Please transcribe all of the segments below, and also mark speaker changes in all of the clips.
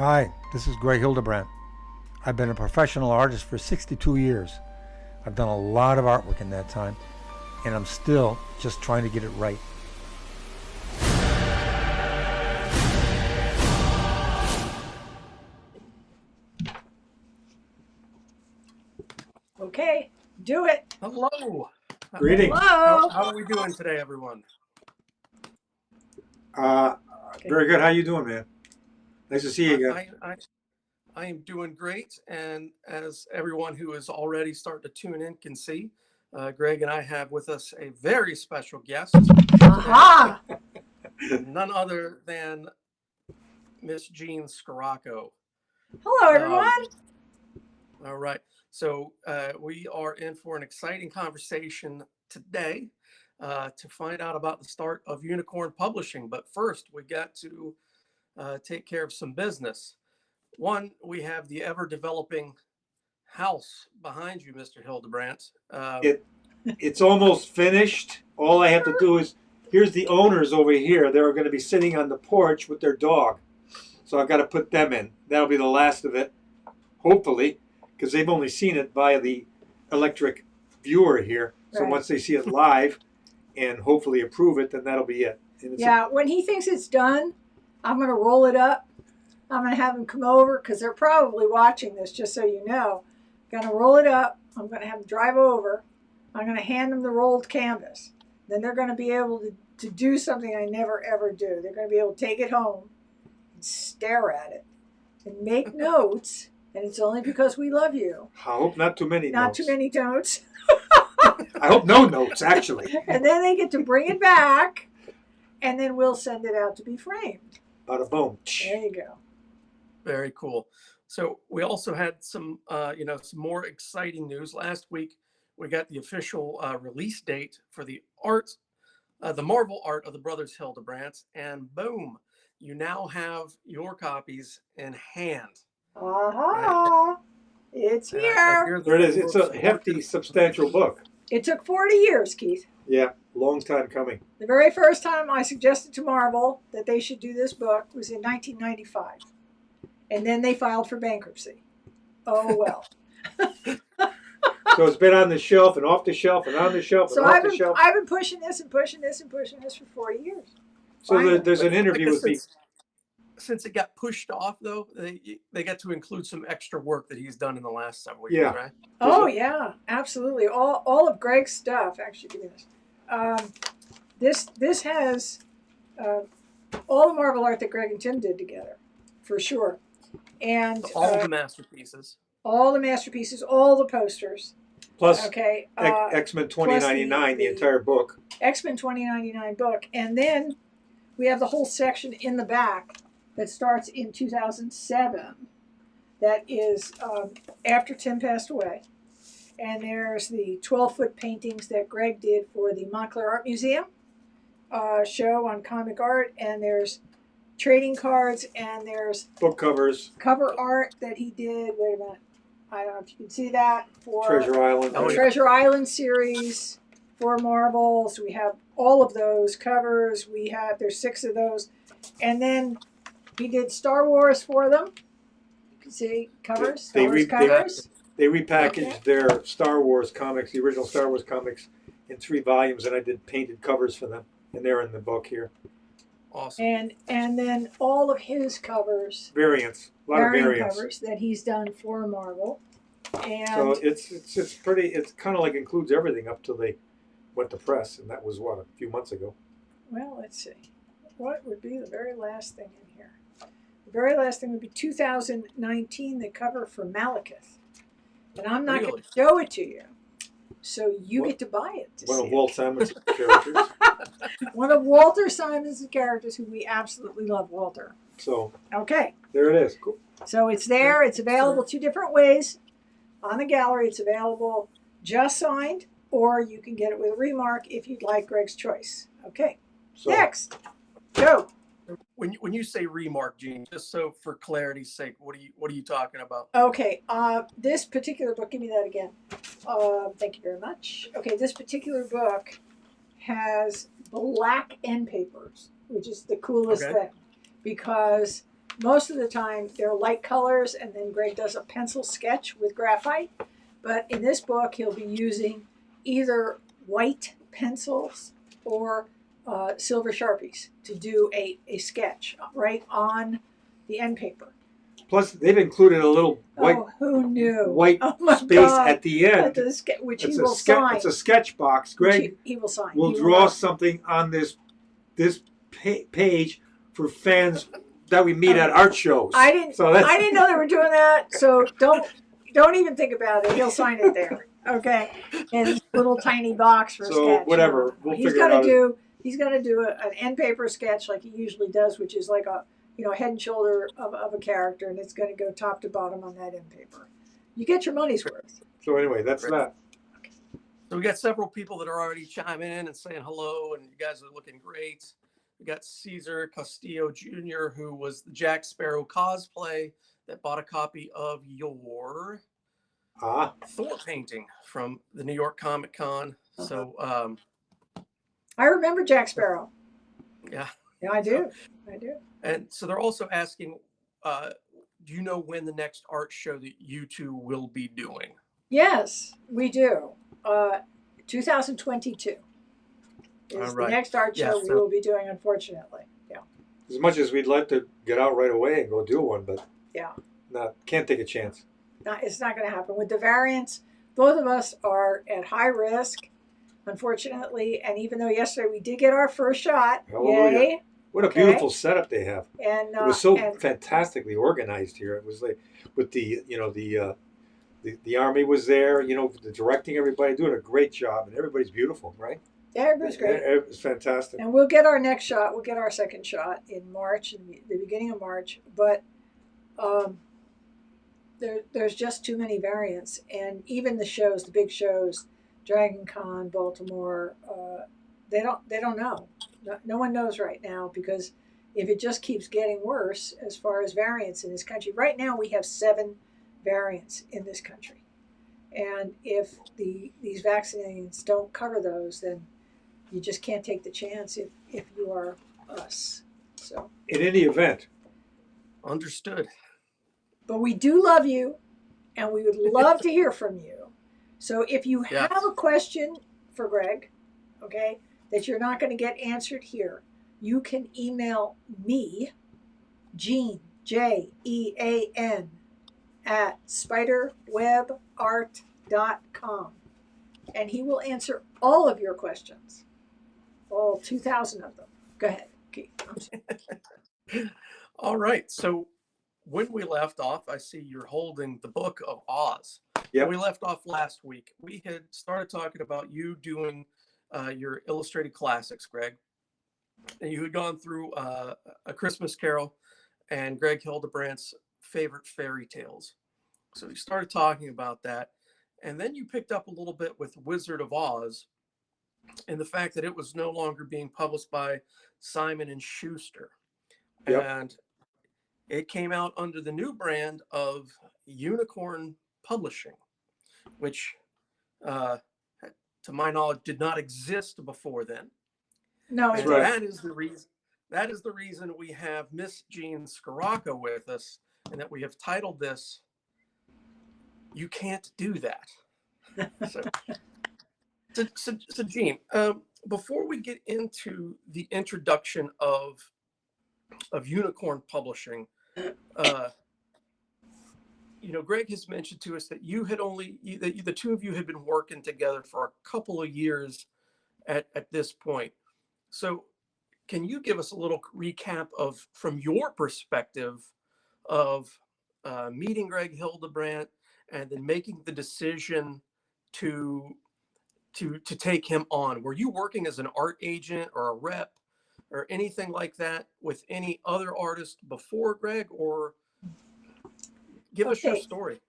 Speaker 1: Hi, this is Greg Hildebrandt. I've been a professional artist for 62 years. I've done a lot of artwork in that time, and I'm still just trying to get it right.
Speaker 2: Okay, do it.
Speaker 3: Hello.
Speaker 1: Greetings.
Speaker 2: Hello.
Speaker 3: How are we doing today, everyone?
Speaker 1: Very good. How you doing, man? Nice to see you again.
Speaker 3: I am doing great, and as everyone who is already starting to tune in can see, Greg and I have with us a very special guest.
Speaker 2: Aha!
Speaker 3: None other than Miss Jean Scrocco.
Speaker 2: Hello, everyone.
Speaker 3: All right. So we are in for an exciting conversation today to find out about the start of Unicorn Publishing. But first, we got to take care of some business. One, we have the ever-developing house behind you, Mr. Hildebrandt.
Speaker 1: It's almost finished. All I have to do is, here's the owners over here. They're going to be sitting on the porch with their dog. So I've got to put them in. That'll be the last of it, hopefully, because they've only seen it via the electric viewer here. So
Speaker 2: Right.
Speaker 1: once they see it live and hopefully approve it, then that'll be it. And it's
Speaker 2: Yeah, when he thinks it's done, I'm going to roll it up. I'm going to have him come over because they're probably watching this, just so you know. I'm going to roll it up. I'm going to have them drive over. I'm going to hand them the rolled canvas. Then they're going to be able to do something I never, ever do. They're going to be able to take it home and stare at it and make notes. And it's only because we love you.
Speaker 1: I hope not too many
Speaker 2: Not
Speaker 1: notes.
Speaker 2: too many notes.
Speaker 1: I hope no notes, actually.
Speaker 2: And then they get to bring it back, and then we'll send it out to be framed.
Speaker 1: Bada boom.
Speaker 2: There you go.
Speaker 3: Very cool. So we also had some more exciting news. Last week, we got the official release date for the Marvel art of the Brothers Hildebrandts, and boom, you now have your copies in hand.
Speaker 2: Aha! It's here.
Speaker 1: There it is. It's a hefty, substantial book.
Speaker 2: It took 40 years, Keith.
Speaker 1: Yeah, long time coming.
Speaker 2: The very first time I suggested to Marvel that they should do this book was in 1995. And then they filed for bankruptcy. Oh, well.
Speaker 1: So it's been on the shelf and off the shelf and on the shelf and
Speaker 2: So
Speaker 1: off the shelf.
Speaker 2: I've been pushing this and pushing this and pushing this for 40 years.
Speaker 1: So there's an interview with me.
Speaker 3: Since it got pushed off, though, they got to include some extra work that he's done in the last several years, right?
Speaker 2: Oh, yeah, absolutely. All of Greg's stuff. Actually, give me this. This has all the Marvel art that Greg and Tim did together, for sure. And
Speaker 3: all the masterpieces.
Speaker 2: All the masterpieces, all the posters.
Speaker 1: Plus
Speaker 2: X-Men
Speaker 1: 2099, the entire book.
Speaker 2: X-Men 2099 book. And then we have the whole section in the back that starts in 2007. That is after Tim passed away. And there's the 12-foot paintings that Greg did for the Montclair Art Museum show on comic art. And there's trading cards, and there's
Speaker 1: book covers.
Speaker 2: Cover art that he did. Wait a minute. I don't know if you can see that. For
Speaker 1: Treasure Island.
Speaker 2: The Treasure Island series for Marvel. So we have all of those covers. There's 6 of those. And then he did Star Wars for them. You can see covers. Star Wars covers.
Speaker 1: They repackaged their Star Wars comics, the original Star Wars comics, in 3 volumes, and I did painted covers for them. And they're in the book here.
Speaker 3: Awesome.
Speaker 2: And then all of his covers.
Speaker 1: Variants. A lot of variants.
Speaker 2: Covers that he's done for Marvel. And
Speaker 1: so it's pretty, it's kind of like includes everything up till they went to press, and that was, what, a few months ago.
Speaker 2: Well, let's see. What would be the very last thing in here? The very last thing would be 2019, the cover for Malekith. And I'm not going to show it to you. So you get to buy it.
Speaker 1: One of Walt Simon's characters.
Speaker 2: One of Walter Simon's characters, who we absolutely love, Walter.
Speaker 1: So
Speaker 2: okay,
Speaker 1: there it is. Cool.
Speaker 2: So it's there. It's available 2 different ways on the gallery. It's available just signed, or you can get it with a remark if you'd like. Greg's choice. Okay. So, next, go.
Speaker 3: When you say remark, Gene, just so for clarity's sake, what are you talking about?
Speaker 2: Okay, this particular book, give me that again. Thank you very much. Okay, this particular book has black end papers, which is the coolest thing, because most of the time they're light colors, and then Greg does a pencil sketch with graphite. But in this book, he'll be using either white pencils or silver Sharpies to do a sketch right on the end paper.
Speaker 1: Plus, they've included a little white
Speaker 2: who knew?
Speaker 1: white
Speaker 2: Oh my
Speaker 1: space
Speaker 2: God.
Speaker 1: at the end.
Speaker 2: Which
Speaker 1: It's
Speaker 2: he will sign.
Speaker 1: It's a sketch box. Greg
Speaker 2: he will sign.
Speaker 1: will draw something on this page for fans that we meet at art shows.
Speaker 2: I didn't know they were doing that. So don't even think about it. He'll sign it there. Okay, in his little tiny box for a sketch.
Speaker 1: Whatever, we'll figure it out.
Speaker 2: He's gonna do an end paper sketch like he usually does, which is like a head and shoulder of a character, and it's gonna go top to bottom on that end paper. You get your money's worth.
Speaker 1: So anyway, that's that.
Speaker 3: So we got several people that are already chiming in and saying hello, and you guys are looking great. We got Cesar Castillo Jr., who was the Jack Sparrow cosplay that bought a copy of your Thor painting from the New York Comic Con. So
Speaker 2: I remember Jack Sparrow.
Speaker 3: Yeah,
Speaker 2: I do.
Speaker 3: And so they're also asking, do you know when the next art show that you two will be doing?
Speaker 2: Yes, we do. 2022 is the next art show we will be doing, unfortunately. Yeah.
Speaker 1: As much as we'd like to get out right away and go do one, but can't take a chance.
Speaker 2: It's not going to happen. With the variants, both of us are at high risk, unfortunately. And even though yesterday we did get our first shot, yay.
Speaker 1: What a beautiful setup they have.
Speaker 2: And
Speaker 1: it was so fantastically organized here. It was like with the army was there, the directing, everybody doing a great job, and everybody's beautiful, right?
Speaker 2: Yeah, everybody's great.
Speaker 1: It was fantastic.
Speaker 2: And we'll get our next shot. We'll get our second shot in March, in the beginning of March. But there's just too many variants, and even the big shows, Dragon Con, Baltimore, they don't know. No one knows right now, because if it just keeps getting worse as far as variants in this country, right now we have 7 variants in this country, and if these vaccines don't cover those, then you just can't take the chance if you are us. So
Speaker 1: in any event,
Speaker 3: understood.
Speaker 2: But we do love you, and we would love to hear from you. So if you have a question for Greg, okay, that you're not going to get answered here, you can email me, Jean, Jean, at spiderwebart.com, and he will answer all of your questions, all 2,000 of them. Go ahead.
Speaker 3: All right. So when we left off, I see you're holding the Book of Oz.
Speaker 1: Yeah.
Speaker 3: We left off last week. We had started talking about you doing your illustrated classics, Greg. And you had gone through A Christmas Carol and Greg Hildebrandt's favorite fairy tales. So we started talking about that. And then you picked up a little bit with Wizard of Oz and the fact that it was no longer being published by Simon & Schuster.
Speaker 1: Yep.
Speaker 3: And it came out under the new brand of Unicorn Publishing, which, to my knowledge, did not exist before then.
Speaker 2: No,
Speaker 3: and that is the reason. That is the reason we have Miss Jean Scrocco with us, and that we have titled this "You Can't Do That." So Jean, before we get into the introduction of Unicorn Publishing, Greg has mentioned to us that you had the two of you had been working together for a couple of years at this point. So can you give us a little recap from your perspective of meeting Greg Hildebrandt and then making the decision to take him on? Were you working as an art agent or a rep or anything like that with any other artist before Greg, or give us your story?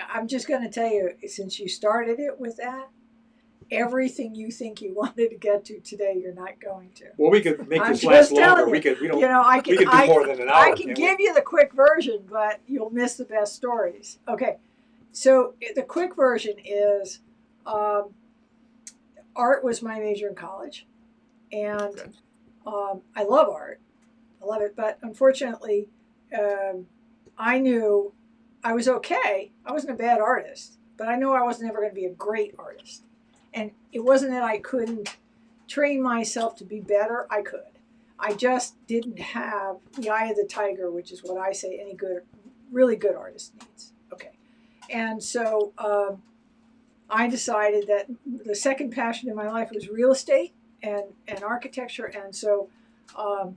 Speaker 2: I'm just going to tell you, since you started it with that, everything you think you wanted to get to today, you're not going to.
Speaker 1: Well, we could make this last longer. We could do more than an hour.
Speaker 2: I can give you the quick version, but you'll miss the best stories. Okay, so the quick version is art was my major in college, and I love art. I love it. But unfortunately, I knew I was okay. I wasn't a bad artist, but I knew I wasn't ever going to be a great artist. And it wasn't that I couldn't train myself to be better. I could. I just didn't have the eye of the tiger, which is what I say any good, really good artist needs. Okay. And so I decided that the second passion in my life was real estate and architecture. And so I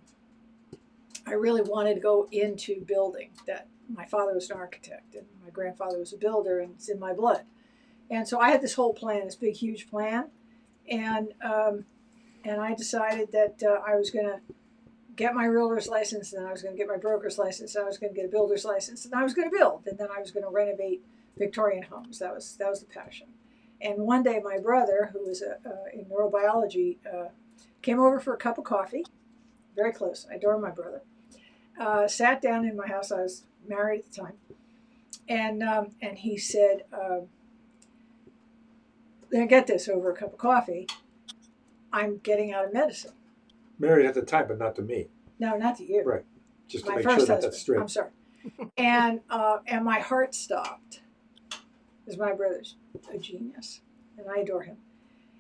Speaker 2: really wanted to go into building. That my father was an architect and my grandfather was a builder, and it's in my blood. And so I had this whole plan, this big, huge plan. And I decided that I was going to get my realtor's license, and then I was going to get my broker's license, and I was going to get a builder's license, and I was going to build, and then I was going to renovate Victorian homes. That was the passion. And one day, my brother, who was in neurobiology, came over for a cup of coffee. Very close. I adore my brother. Sat down in my house. I was married at the time, and he said, "Get this over a cup of coffee. I'm getting out of medicine."
Speaker 1: Married at the time, but not to me.
Speaker 2: No, not to you.
Speaker 1: Right. Just to
Speaker 2: My
Speaker 1: make
Speaker 2: first
Speaker 1: sure that
Speaker 2: husband.
Speaker 1: that's straight.
Speaker 2: I'm sorry. And my heart stopped. Because my brother's a genius, and I adore him.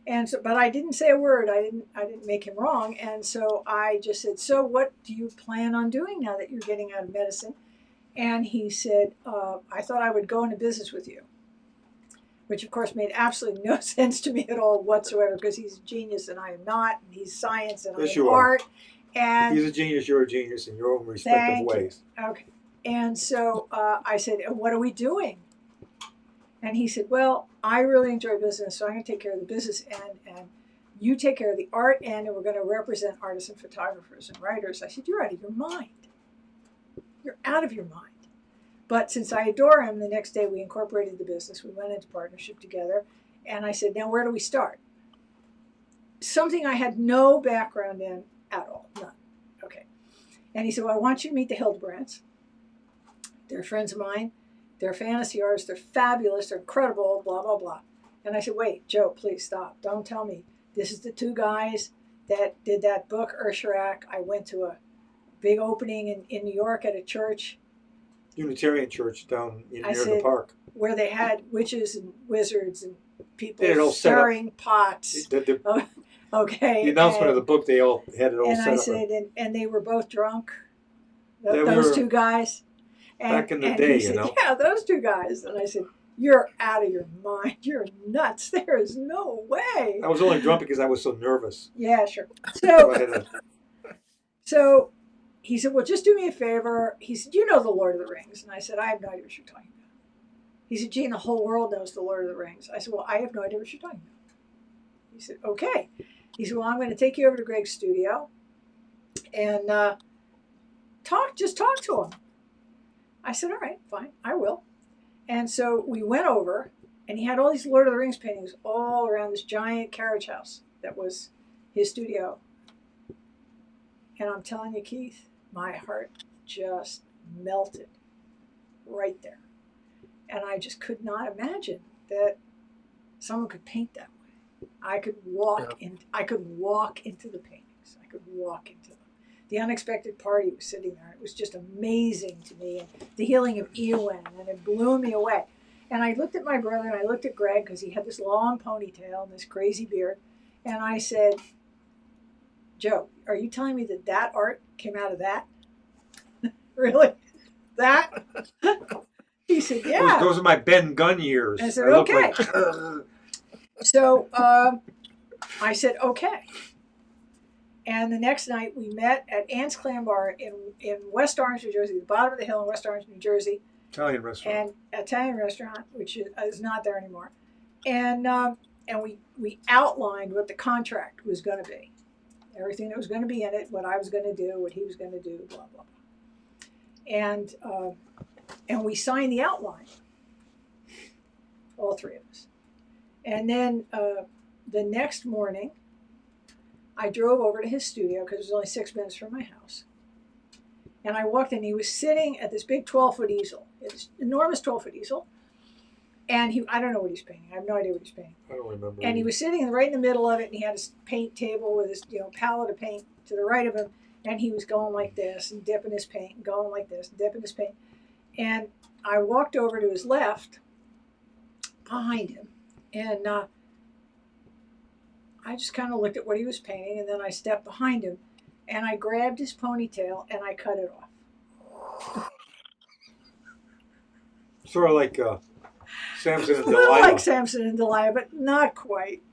Speaker 2: And so, but I didn't say a word. I didn't make him wrong. And so I just said, "So what do you plan on doing now that you're getting out of medicine?" And he said, "I thought I would go into business with you." Which of course made absolutely no sense to me at all whatsoever, because he's a genius and I am not, and he's science and
Speaker 1: Yes,
Speaker 2: I'm
Speaker 1: you are.
Speaker 2: art. And
Speaker 1: He's a genius, you're a genius in your own respective
Speaker 2: Thank you.
Speaker 1: ways.
Speaker 2: Okay. And so I said, "What are we doing?" And he said, "Well, I really enjoy business, so I'm going to take care of the business end, and you take care of the art end, and we're going to represent artists and photographers and writers." I said, "You're out of your mind. You're out of your mind." But since I adore him, the next day we incorporated the business. We went into partnership together. And I said, "Now where do we start?" Something I had no background in at all. None. Okay. And he said, "Well, I want you to meet the Hildebrandts. They're friends of mine. They're fantasy artists. They're fabulous. They're incredible, blah, blah, blah." And I said, "Wait, Joe, please stop. Don't tell me. This is the two guys that did that book, Ursharak." I went to a big opening in New York at a church.
Speaker 1: Unitarian church down near the
Speaker 2: said,
Speaker 1: park.
Speaker 2: Where they had witches and wizards and people
Speaker 1: They had it all set up.
Speaker 2: stirring pots. Okay.
Speaker 1: The announcement of the book, they all had it all
Speaker 2: and
Speaker 1: set
Speaker 2: I
Speaker 1: up.
Speaker 2: said, and they were both drunk.
Speaker 1: They
Speaker 2: Those
Speaker 1: were
Speaker 2: two guys.
Speaker 1: back in the
Speaker 2: and
Speaker 1: day,
Speaker 2: he said,
Speaker 1: you know.
Speaker 2: "Yeah, those two guys." And I said, "You're out of your mind. You're nuts. There is no way."
Speaker 1: I was only drunk because I was so nervous.
Speaker 2: Yeah, sure.
Speaker 1: So I had to,
Speaker 2: So he said, "Well, just do me a favor." He said, "You know the Lord of the Rings." And I said, "I have no idea what you're talking about." He said, "Gene, the whole world knows the Lord of the Rings." I said, "Well, I have no idea what you're talking about." He said, "Okay." He said, "Well, I'm going to take you over to Greg's studio and just talk to him." I said, "All right, fine, I will." And so we went over, and he had all these Lord of the Rings paintings all around this giant carriage house that was his studio. And I'm telling you, Keith, my heart just melted right there. And I just could not imagine that someone could paint that way. I could walk into the paintings. I could walk into them. The Unexpected Party was sitting there. It was just amazing to me. And the Healing of Eowyn, and it blew me away. And I looked at my brother, and I looked at Greg, because he had this long ponytail and this crazy beard. And I said, "Joe, are you telling me that art came out of that?" "Really? That?" He said, "Yeah."
Speaker 1: those are my Ben Gunn years.
Speaker 2: I said,
Speaker 1: I look
Speaker 2: "Okay."
Speaker 1: like,
Speaker 2: So I said, "Okay." And the next night we met at Ann's Clam Bar in West Orange, New Jersey, the bottom of the hill in West Orange, New Jersey.
Speaker 1: Italian restaurant.
Speaker 2: And Italian restaurant, which is not there anymore. And we outlined what the contract was going to be. Everything that was going to be in it, what I was going to do, what he was going to do, blah, blah, blah. And we signed the outline, all three of us. And then the next morning, I drove over to his studio, because it was only 6 minutes from my house. And I walked in, he was sitting at this big 12-foot easel. It's an enormous 12-foot easel. And I don't know what he's painting. I have no idea what he's painting.
Speaker 1: I don't remember.
Speaker 2: And he was sitting right in the middle of it, and he had his paint table with his palette of paint to the right of him. And he was going like this and dipping his paint and going like this and dipping his paint. And I walked over to his left behind him. And I just kind of looked at what he was painting. And then I stepped behind him. And I grabbed his ponytail and I cut it off.
Speaker 1: Sort of like Samson and
Speaker 2: A little
Speaker 1: Delilah.
Speaker 2: like Samson and Delilah, but not quite.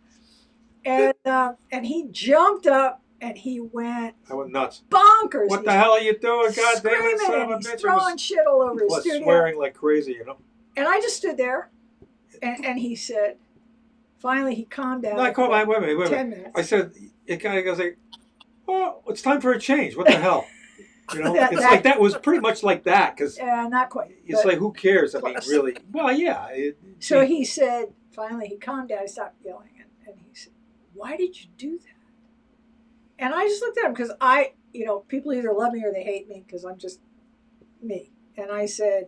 Speaker 2: And he jumped up and he went
Speaker 1: I went nuts.
Speaker 2: bonkers.
Speaker 1: What the hell are you doing? God damn
Speaker 2: Screaming
Speaker 1: it, son of a
Speaker 2: and he's
Speaker 1: bitch.
Speaker 2: throwing shit all over his
Speaker 1: Was
Speaker 2: studio.
Speaker 1: swearing like crazy, you know.
Speaker 2: And I just stood there, and he said, finally he calmed down.
Speaker 1: No, I called my, wait a minute.
Speaker 2: 10 minutes.
Speaker 1: I said, it kind of goes like, oh, it's time for a change. What the hell? You know,
Speaker 2: That-
Speaker 1: it's
Speaker 2: that-
Speaker 1: like that was pretty much like that because
Speaker 2: Not quite.
Speaker 1: it's
Speaker 2: but-
Speaker 1: like, who cares? I mean,
Speaker 2: close.
Speaker 1: really. Well, yeah.
Speaker 2: So he said, finally he calmed down, he stopped yelling, and he said, why did you do that? And I just looked at him because people either love me or they hate me because I'm just me. And I said,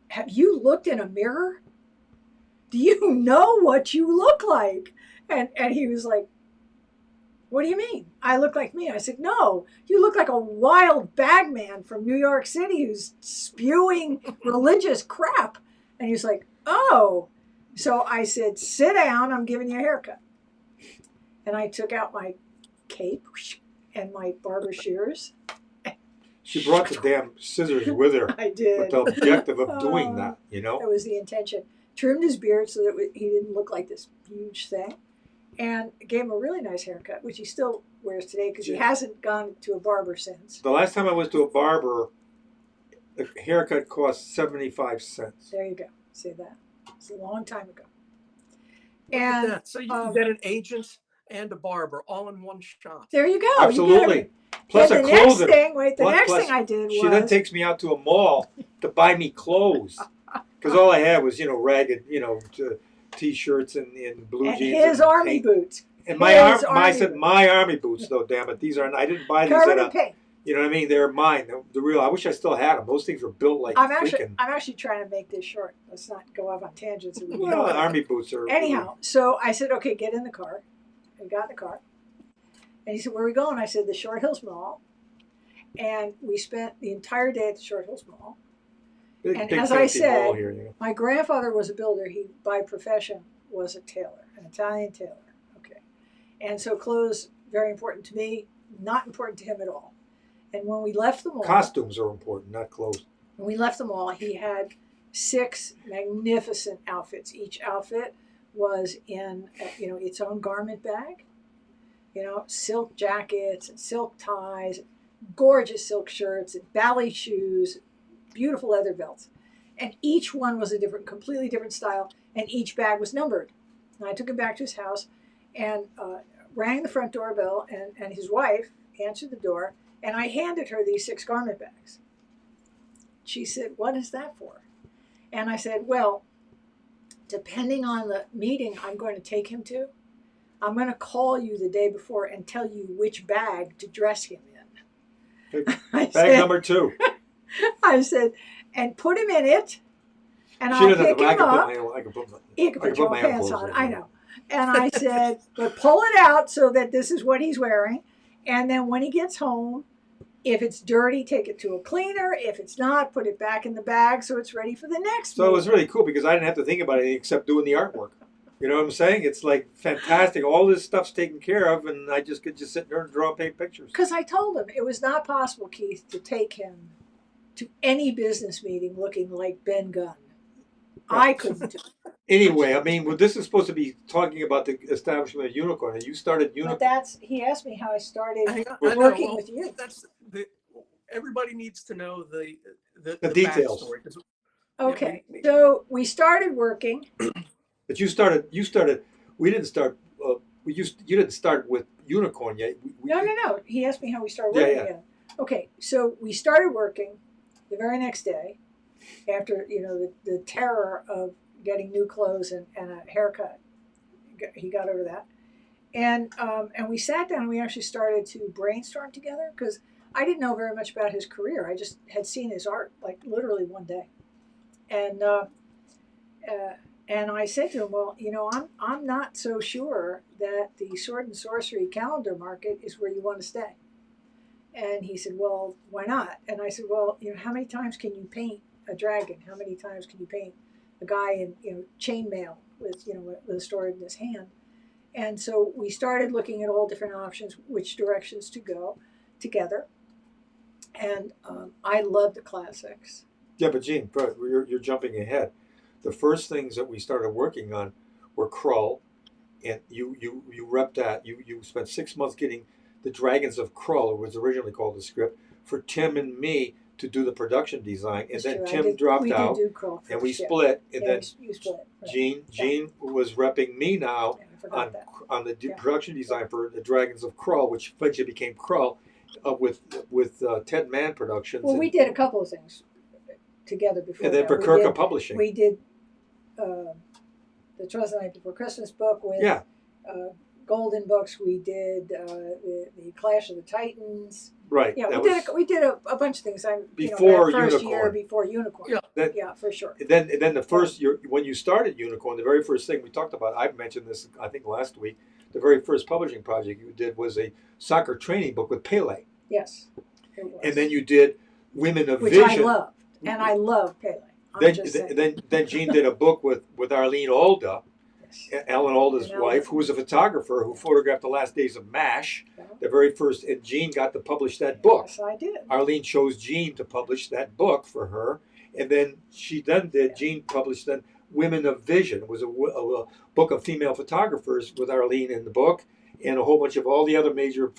Speaker 2: have you looked in a mirror? Do you know what you look like? And he was like, what do you mean? I look like me. I said, no, you look like a wild bagman from New York City who's spewing religious crap. And he was like, oh. So I said, sit down, I'm giving you a haircut. And I took out my cape and my barber shears.
Speaker 1: She brought the damn scissors with her
Speaker 2: I did.
Speaker 1: with the objective of doing that, you know?
Speaker 2: That was the intention. Trimmed his beard so that he didn't look like this huge thing. And gave him a really nice haircut, which he still wears today because he hasn't gone to a barber since.
Speaker 1: The last time I was to a barber, the haircut cost 75 cents.
Speaker 2: There you go. See that? It's a long time ago.
Speaker 3: Look at
Speaker 2: And
Speaker 3: that. So you can get an agent and a barber all in one shot.
Speaker 2: there you go.
Speaker 1: Absolutely. Plus
Speaker 2: and
Speaker 1: a
Speaker 2: the next
Speaker 1: clothing.
Speaker 2: thing, the
Speaker 1: Plus-
Speaker 2: next
Speaker 1: plus
Speaker 2: thing I did
Speaker 1: She then
Speaker 2: was
Speaker 1: takes me out to a mall to buy me clothes. Because all I had was, ragged, T-shirts and blue
Speaker 2: and
Speaker 1: jeans.
Speaker 2: his
Speaker 1: and
Speaker 2: army
Speaker 1: paint.
Speaker 2: boots.
Speaker 1: And
Speaker 2: His
Speaker 1: my army boots, though, damn it. These aren't, I didn't buy these
Speaker 2: Covered
Speaker 1: at
Speaker 2: in paint.
Speaker 1: you know what I mean? They're mine. The real, I wish I still had them. Those things were built like
Speaker 2: I'm
Speaker 1: freaking.
Speaker 2: actually trying to make this short. Let's not go off on tangents.
Speaker 1: Well, army boots are.
Speaker 2: Anyhow, so I said, okay, get in the car. I got in the car. And he said, where are we going? I said, the Short Hills Mall. And we spent the entire day at the Short Hills Mall.
Speaker 1: Big,
Speaker 2: and
Speaker 1: big
Speaker 2: as I
Speaker 1: fancy
Speaker 2: said,
Speaker 1: mall here, you know.
Speaker 2: My grandfather was a builder. He, by profession, was a tailor, an Italian tailor. Okay. And so clothes, very important to me, not important to him at all. And when we left the mall.
Speaker 1: Costumes are important, not clothes.
Speaker 2: When we left the mall, he had 6 magnificent outfits. Each outfit was in, its own garment bag. Silk jackets and silk ties, gorgeous silk shirts and ballet shoes, beautiful leather belts. And each one was a completely different style, and each bag was numbered. And I took him back to his house and rang the front doorbell, and his wife answered the door, and I handed her these 6 garment bags. She said, what is that for? And I said, well, depending on the meeting I'm going to take him to, I'm going to call you the day before and tell you which bag to dress him in.
Speaker 1: Bag number 2.
Speaker 2: I said, and put him in it, and
Speaker 1: She
Speaker 2: I'll
Speaker 1: doesn't have
Speaker 2: pick
Speaker 1: to.
Speaker 2: him up.
Speaker 1: I can put my.
Speaker 2: You can
Speaker 1: I can
Speaker 2: put your
Speaker 1: put
Speaker 2: own
Speaker 1: my own
Speaker 2: pants
Speaker 1: clothes
Speaker 2: on.
Speaker 1: on,
Speaker 2: I
Speaker 1: yeah.
Speaker 2: know. And I said, but pull it out so that this is what he's wearing. And then when he gets home, if it's dirty, take it to a cleaner. If it's not, put it back in the bag so it's ready for the next
Speaker 1: So it was
Speaker 2: meeting.
Speaker 1: really cool because I didn't have to think about anything except doing the artwork. You know what I'm saying? It's like fantastic. All this stuff's taken care of, and I just could just sit there and draw and paint pictures.
Speaker 2: Because I told him it was not possible, Keith, to take him to any business meeting looking like Ben Gunn. I couldn't do it.
Speaker 1: Anyway, I mean, well, this is supposed to be talking about the establishment of Unicorn, and you started
Speaker 2: But
Speaker 1: Unicorn.
Speaker 2: he asked me how I started
Speaker 3: Hang on,
Speaker 1: We're
Speaker 3: I know,
Speaker 2: working
Speaker 3: well,
Speaker 2: with you.
Speaker 3: Everybody needs to know the
Speaker 1: details.
Speaker 3: backstory, 'cause
Speaker 2: Okay, so we started working.
Speaker 1: But you started. We didn't start. You didn't start with Unicorn yet.
Speaker 2: No. He asked me how we started
Speaker 1: Yeah,
Speaker 2: working
Speaker 1: yeah.
Speaker 2: again. Okay, so we started working the very next day after, the terror of getting new clothes and a haircut. He got over that. And we sat down and we actually started to brainstorm together because I didn't know very much about his career. I just had seen his art like literally one day. And I said to him, well, I'm not so sure that the sword and sorcery calendar market is where you want to stay. And he said, well, why not? And I said, well, how many times can you paint a dragon? How many times can you paint a guy in, chainmail with, with a sword in his hand? And so we started looking at all different options, which directions to go together. And I love the classics.
Speaker 1: Yeah, but Gene, bro, you're jumping ahead. The first things that we started working on were Krull, and you repped that. You spent 6 months getting the Dragons of Krull, it was originally called the script, for Tim and me to do the production design, and
Speaker 2: It's
Speaker 1: then
Speaker 2: true.
Speaker 1: Tim dropped
Speaker 2: we
Speaker 1: out,
Speaker 2: did do Krull
Speaker 1: and we
Speaker 2: first, yeah.
Speaker 1: split, and
Speaker 2: Yeah,
Speaker 1: then
Speaker 2: you split. Right.
Speaker 1: Gene was repping me now
Speaker 2: Yeah, I forgot that.
Speaker 1: on the
Speaker 2: Yeah.
Speaker 1: production design for the Dragons of Krull, which eventually became Krull, with Ted Mann Productions.
Speaker 2: Well, we did a couple of things together before.
Speaker 1: And then
Speaker 2: that.
Speaker 1: Perkirka Publishing.
Speaker 2: We did the Twelfth Night Before Christmas book with Golden Books. We did the Clash of the Titans.
Speaker 1: Right.
Speaker 2: Yeah, we did a bunch of things.
Speaker 1: Before
Speaker 2: that first
Speaker 1: Unicorn.
Speaker 2: year before Unicorn.
Speaker 1: Yeah,
Speaker 2: for sure.
Speaker 1: And then the first year, when you started Unicorn, the very first thing we talked about, I mentioned this, I think, last week, the very first publishing project you did was a soccer training book with Pele.
Speaker 2: Yes, it was.
Speaker 1: And then you did Women of
Speaker 2: Which
Speaker 1: Vision.
Speaker 2: I loved, and I love Pele.
Speaker 1: Then Jean did a book with Arlene Alda, Alan Alda's
Speaker 2: And
Speaker 1: wife, who was a photographer who photographed the last days of MASH, the very first, and Jean got to publish that book.
Speaker 2: Yes, I did.
Speaker 1: Arlene chose Jean to publish that book for her, and then Jean published then Women of Vision. It was a book of female photographers with Arlene in the book, and a whole bunch of all the other major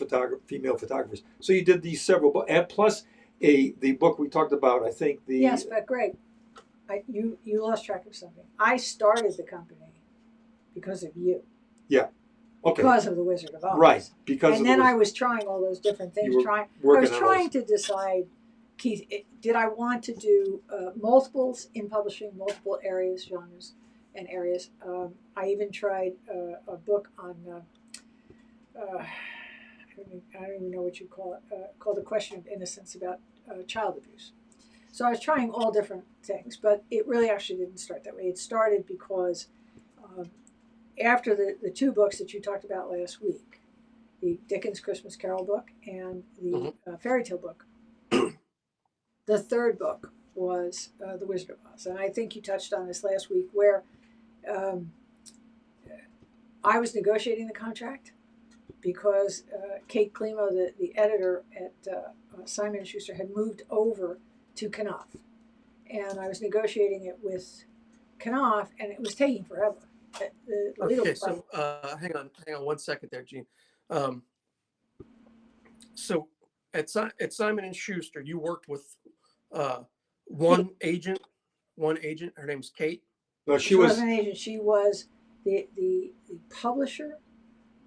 Speaker 1: female photographers. So you did these several books, and plus the book we talked about, I think the...
Speaker 2: Yes, but Greg, you lost track of something. I started the company because of you.
Speaker 1: Yeah. Okay.
Speaker 2: Because of the Wizard of Oz.
Speaker 1: Right. Because
Speaker 2: and then I was trying all those different things. I was trying to decide, Keith, did I want to do multiples in publishing, multiple areas, genres, and areas. I even tried a book on, I don't even know what you call it, called The Question of Innocence, about child abuse. So I was trying all different things, but it really actually didn't start that way. It started because after the two books that you talked about last week, the Dickens Christmas Carol book and the fairy tale book, the third book was The Wizard of Oz. And I think you touched on this last week, where I was negotiating the contract because Kate Klimo, the editor at Simon & Schuster, had moved over to Knopf. And I was negotiating it with Knopf, and it was taking forever.
Speaker 3: Okay, so hang on 1 second there, Gene. So at Simon & Schuster, you worked with one agent. Her name's Kate.
Speaker 1: No,
Speaker 2: she was an agent. She was the publisher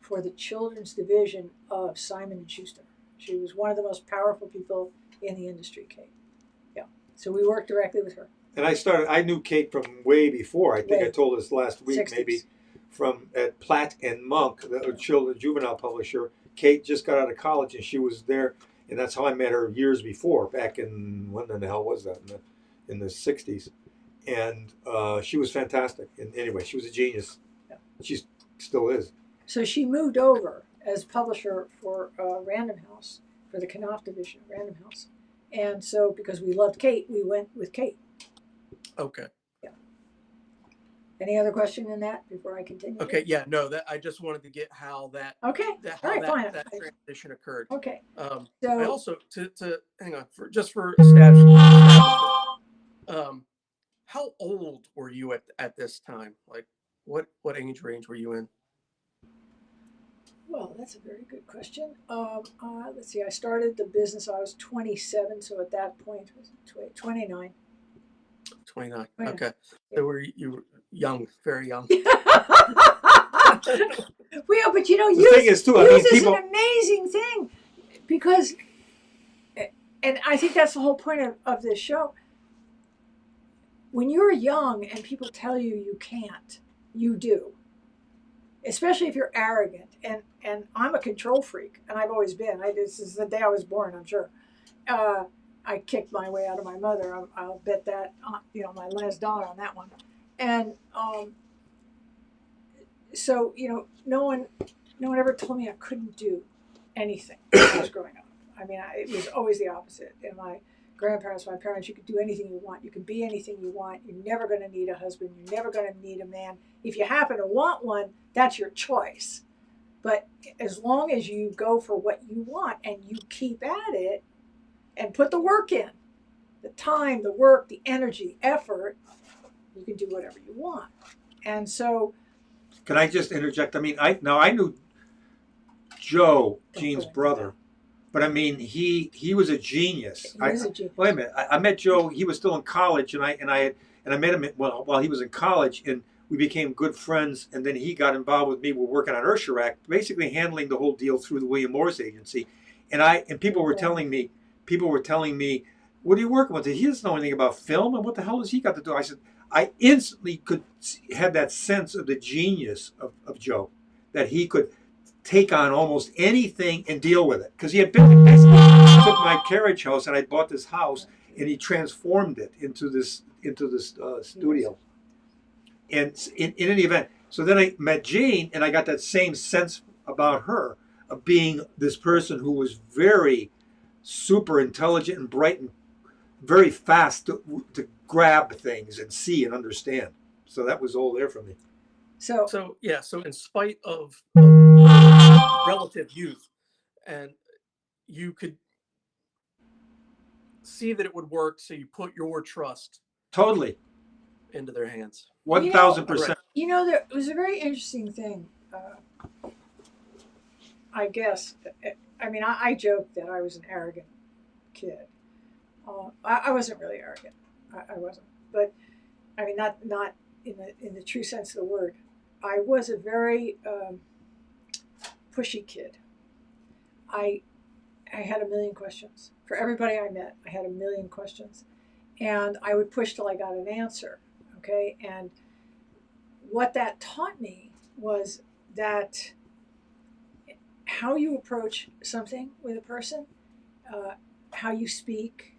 Speaker 2: for the children's division of Simon & Schuster. She was one of the most powerful people in the industry, Kate. Yeah. So we worked directly with her.
Speaker 1: And I knew Kate from way before. I think I told us last week,
Speaker 2: 60s.
Speaker 1: maybe, from at Platt and Monk, the children's juvenile publisher. Kate just got out of college, and she was there, and that's how I met her years before, back in, when the hell was that, in the 60s. And she was fantastic. And anyway, she was a genius.
Speaker 2: Yeah.
Speaker 1: She still is.
Speaker 2: So she moved over as publisher for Random House, for the Knopf division of Random House. And so, because we loved Kate, we went with Kate.
Speaker 3: Okay.
Speaker 2: Yeah. Any other question in that before I continue?
Speaker 3: Okay. Yeah. No. That I just wanted to get how that.
Speaker 2: Okay.
Speaker 3: Fine. That transition occurred.
Speaker 2: Okay.
Speaker 3: So
Speaker 2: I
Speaker 3: also to hang on for establishment. How old were you at this time? Like, what age range were you in?
Speaker 2: Well, that's a very good question. Let's see. I started the business. I was 27, so at that point, was 29.
Speaker 3: 29. Okay. So you were young, very young.
Speaker 2: Well, but
Speaker 1: the thing is too,
Speaker 2: use is an amazing thing, because, and I think that's the whole point of this show. When you're young and people tell you can't, you do. Especially if you're arrogant, and I'm a control freak, and I've always been. This is the day I was born, I'm sure. I kicked my way out of my mother. I'll bet that, my last dollar on that one. And so, no one ever told me I couldn't do anything when I was growing up. I mean, it was always the opposite. And my grandparents, my parents, you could do anything you want. You can be anything you want. You're never going to need a husband. You're never going to need a man. If you happen to want one, that's your choice. But as long as you go for what you want and you keep at it and put the work in, the time, the work, the energy, the effort, you can do whatever you want. And so,
Speaker 1: Can I just interject? I mean, I knew Joe, Jean's brother, but I mean, he was a genius.
Speaker 2: He is a genius.
Speaker 1: Wait a minute. I met Joe. He was still in college, and I met him while he was in college, and we became good friends. And then he got involved with me. We're working on Ursulac, basically handling the whole deal through the William Morris Agency. And people were telling me, what are you working with? He doesn't know anything about film, and what the hell has he got to do? I said, I instantly had that sense of the genius of Joe, that he could take on almost anything and deal with it. Because he had took my carriage house, and I bought this house, and he transformed it into this studio. And in any event, so then I met Jean, and I got that same sense about her, of being this person who was very super intelligent and bright and very fast to grab things and see and understand. So that was all there for me.
Speaker 2: So
Speaker 3: in spite of relative youth, and you could see that it would work, so you put your trust
Speaker 1: Totally.
Speaker 3: into their hands.
Speaker 1: 1,000%.
Speaker 2: You know, there was a very interesting thing. I guess. I mean, I joked that I was an arrogant kid. I wasn't really arrogant. I wasn't. But I mean, not in the true sense of the word. I was a very pushy kid. I had a million questions. For everybody I met, I had a million questions. And I would push till I got an answer. Okay? And what that taught me was that how you approach something with a person, how you speak,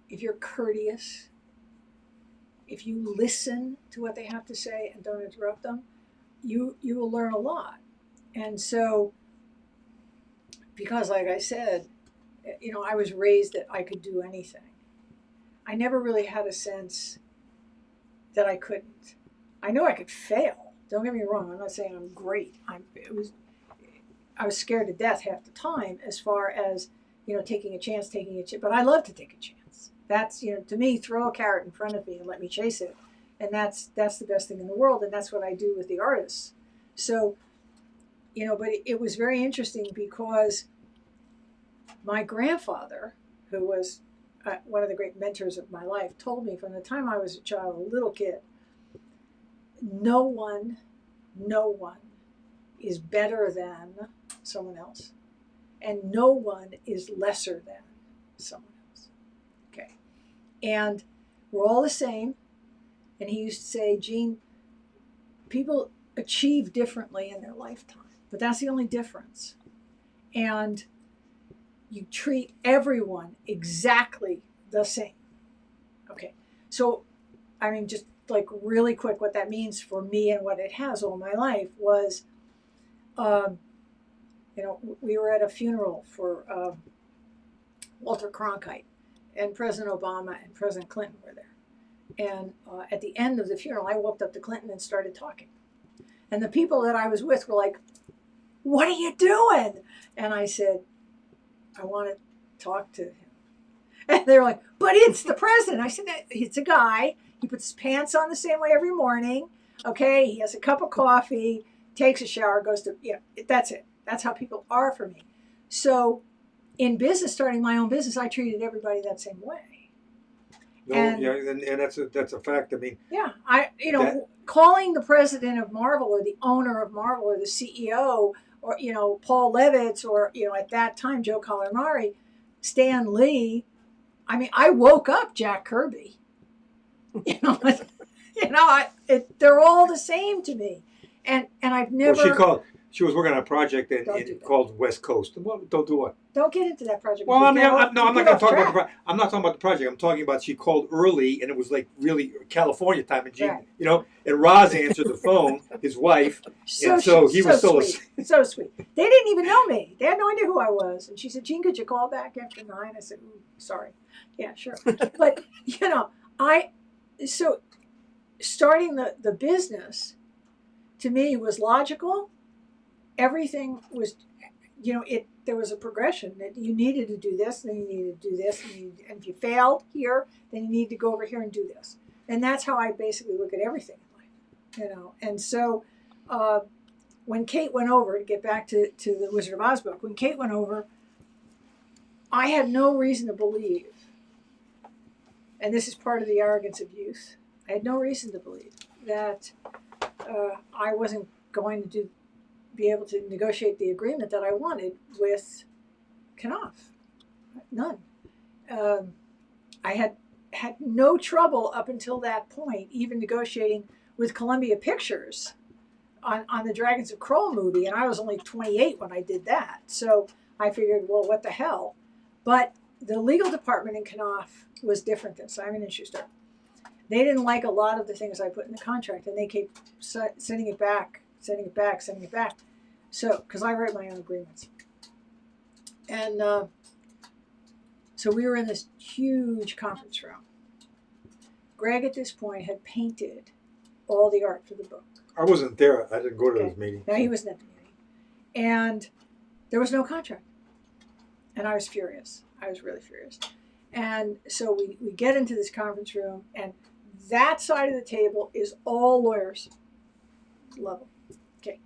Speaker 2: if you're courteous, if you listen to what they have to say and don't interrupt them, you will learn a lot. And so, because like I said, you know, I was raised that I could do anything. I never really had a sense that I couldn't. I know I could fail. Don't get me wrong. I'm not saying I'm great. I was scared to death half the time, as far as, you know, taking a chance. But I love to take a chance. That's, you know, to me, throw a carrot in front of me and let me chase it. And that's the best thing in the world. And that's what I do with the artists. So, you know, but it was very interesting because my grandfather, who was one of the great mentors of my life, told me from the time I was a child, a little kid, no one is better than someone else, and no one is lesser than someone else. Okay. And we're all the same. And he used to say, Jean, people achieve differently in their lifetime, but that's the only difference. And you treat everyone exactly the same. Okay. So, I mean, just like really quick, what that means for me and what it has all my life was, you know, we were at a funeral for Walter Cronkite, and President Obama and President Clinton were there. And at the end of the funeral, I walked up to Clinton and started talking. And the people that I was with were like, "What are you doing?" And I said, "I want to talk to him." And they're like, "But it's the president." I said, "It's a guy. He puts his pants on the same way every morning. Okay, he has a cup of coffee, takes a shower, goes to, you know, that's it. That's how people are for me." So in business, starting my own business, I treated everybody that same way.
Speaker 1: No, and that's a fact. I mean,
Speaker 2: yeah, calling the president of Marvel or the owner of Marvel or the CEO or, you know, Paul Levitz or, you know, at that time, Joe Calamari, Stan Lee. I mean, I woke up Jack Kirby. You know, they're all the same to me. And I've never.
Speaker 1: Well, She was working on a project
Speaker 2: Don't do that.
Speaker 1: called West Coast. Well, don't do what?
Speaker 2: Don't get into that project.
Speaker 1: Well,
Speaker 2: because
Speaker 1: I'm not going to talk about the
Speaker 2: track.
Speaker 1: I'm not talking about the project. I'm talking about she called early, and it was like really California time, and
Speaker 2: Right.
Speaker 1: and Roz answered the phone, his wife, and so he was still
Speaker 2: sweet. So sweet. They didn't even know me. They had no idea who I was. And she said, Jean, could you call back after 9? I said, ooh, sorry. Yeah, sure. But, so starting the business to me was logical. Everything was, there was a progression that you needed to do this, then you needed to do this, and if you failed here, then you need to go over here and do this. And that's how I basically look at everything in life, And so when Kate went over, to get back to the Wizard of Oz book, when Kate went over, I had no reason to believe, and this is part of the arrogance of youth, I had no reason to believe that I wasn't going to be able to negotiate the agreement that I wanted with Knopf. None. I had no trouble up until that point, even negotiating with Columbia Pictures on the Dragons of Kroll movie, and I was only 28 when I did that. So I figured, well, what the hell? But the legal department in Knopf was different than Simon & Schuster. They didn't like a lot of the things I put in the contract, and they kept sending it back. So, because I write my own agreements. And so we were in this huge conference room. Greg at this point had painted all the art for the book.
Speaker 1: I wasn't there. I didn't go to those meetings.
Speaker 2: No, he wasn't at the meeting. And there was no contract. And I was furious. I was really furious. And so we get into this conference room, and that side of the table is all lawyers level. Okay.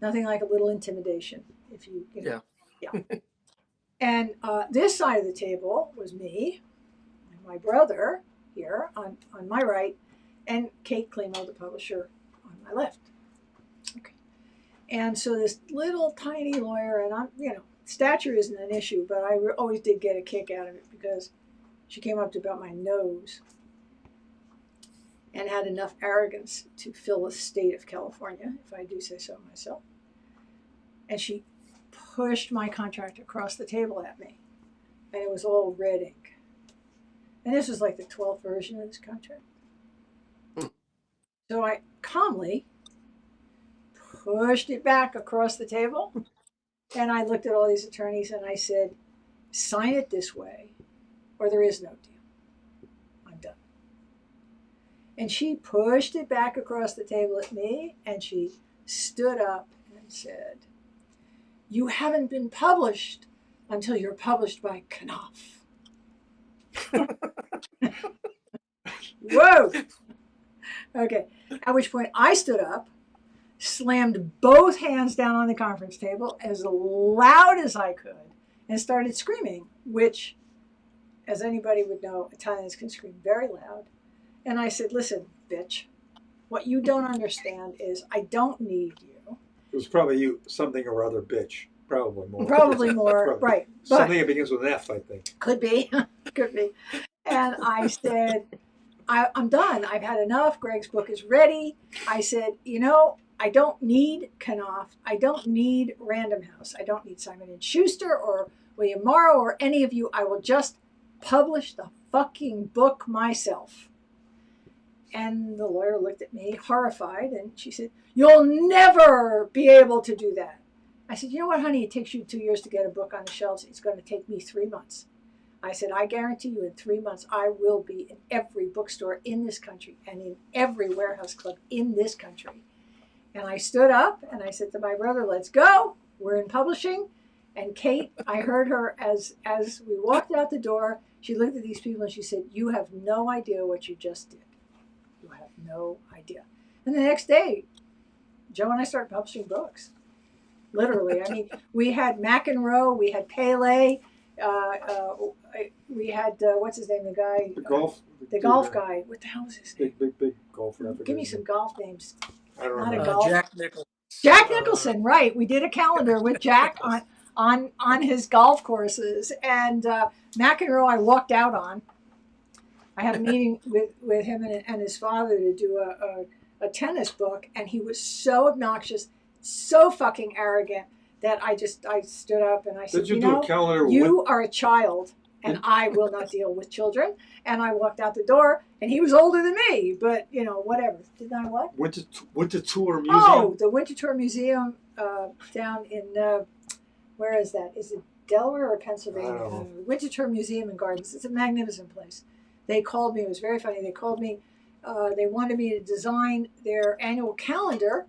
Speaker 2: Nothing like a little intimidation. If you know. Yeah. And this side of the table was me, and my brother here on my right, and Kate Klimo, the publisher, on my left. Okay. And so this little tiny lawyer, and I'm, stature isn't an issue, but I always did get a kick out of it because she came up to about my nose and had enough arrogance to fill the state of California, if I do say so myself. And she pushed my contract across the table at me, and it was all red ink. And this was like the 12th version of this contract. So I calmly pushed it back across the table, and I looked at all these attorneys and I said, sign it this way, or there is no deal. I'm done. And she pushed it back across the table at me, and she stood up and said, you haven't been published until you're published by Knopf. Whoa! Okay, at which point I stood up, slammed both hands down on the conference table as loud as I could, and started screaming, which, as anybody would know, Italians can scream very loud. And I said, listen, bitch, what you don't understand is I don't need you.
Speaker 1: It was probably you, something or other bitch. Probably more.
Speaker 2: Probably more,
Speaker 1: Probably.
Speaker 2: right.
Speaker 1: Something that begins with an F, I think.
Speaker 2: Could be, could be. And I said, I'm done. I've had enough. Greg's book is ready. I said, I don't need Knopf. I don't need Random House. I don't need Simon & Schuster or William Morrow or any of you. I will just publish the fucking book myself. And the lawyer looked at me horrified, and she said, you'll never be able to do that. I said, you know what, honey? It takes you 2 years to get a book on the shelves. It's going to take me 3 months. I said, I guarantee you in 3 months, I will be in every bookstore in this country and in every warehouse club in this country. And I stood up and I said to my brother, let's go. We're in publishing. And Kate, I heard her as we walked out the door, she looked at these people and she said, you have no idea what you just did. You have no idea. And the next day, Joe and I started publishing books. Literally. I mean, we had McEnroe, we had Pele, we had, what's his name, the guy? The golf guy. What the hell is his name?
Speaker 1: Big golfer.
Speaker 2: Give me some golf names.
Speaker 1: I don't
Speaker 2: Not
Speaker 1: know.
Speaker 2: a golf.
Speaker 3: Jack Nicholson.
Speaker 2: Jack Nicholson, right. We did a calendar with Jack on his golf courses. And McEnroe I walked out on. I had a meeting with him and his father to do a tennis book, and he was so obnoxious, so fucking arrogant that I stood up and I said,
Speaker 1: Did you do a calendar with?
Speaker 2: you are a child and I will not deal with children. And I walked out the door and he was older than me, but whatever. Did I what?
Speaker 1: Winter Tour Museum?
Speaker 2: Oh, the Winter Tour Museum down in, where is that? Is it Delaware or Pennsylvania?
Speaker 1: I don't know.
Speaker 2: Winter Tour Museum and Gardens. It's a magnificent place. They called me. It was very funny. They called me. They wanted me to design their annual calendar.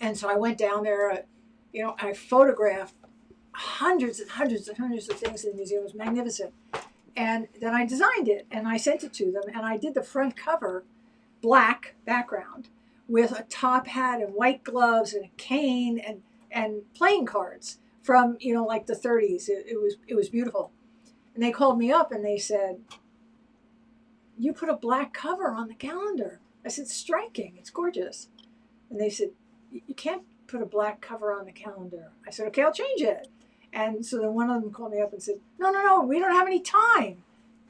Speaker 2: And so I went down there, I photographed hundreds and hundreds and hundreds of things in the museum. It was magnificent. And then I designed it and I sent it to them. And I did the front cover, black background, with a top hat and white gloves and a cane and playing cards from, like the 30s. It was beautiful. And they called me up and they said, you put a black cover on the calendar. I said, striking. It's gorgeous. And they said, you can't put a black cover on the calendar. I said, okay, I'll change it. And so then one of them called me up and said, no, we don't have any time.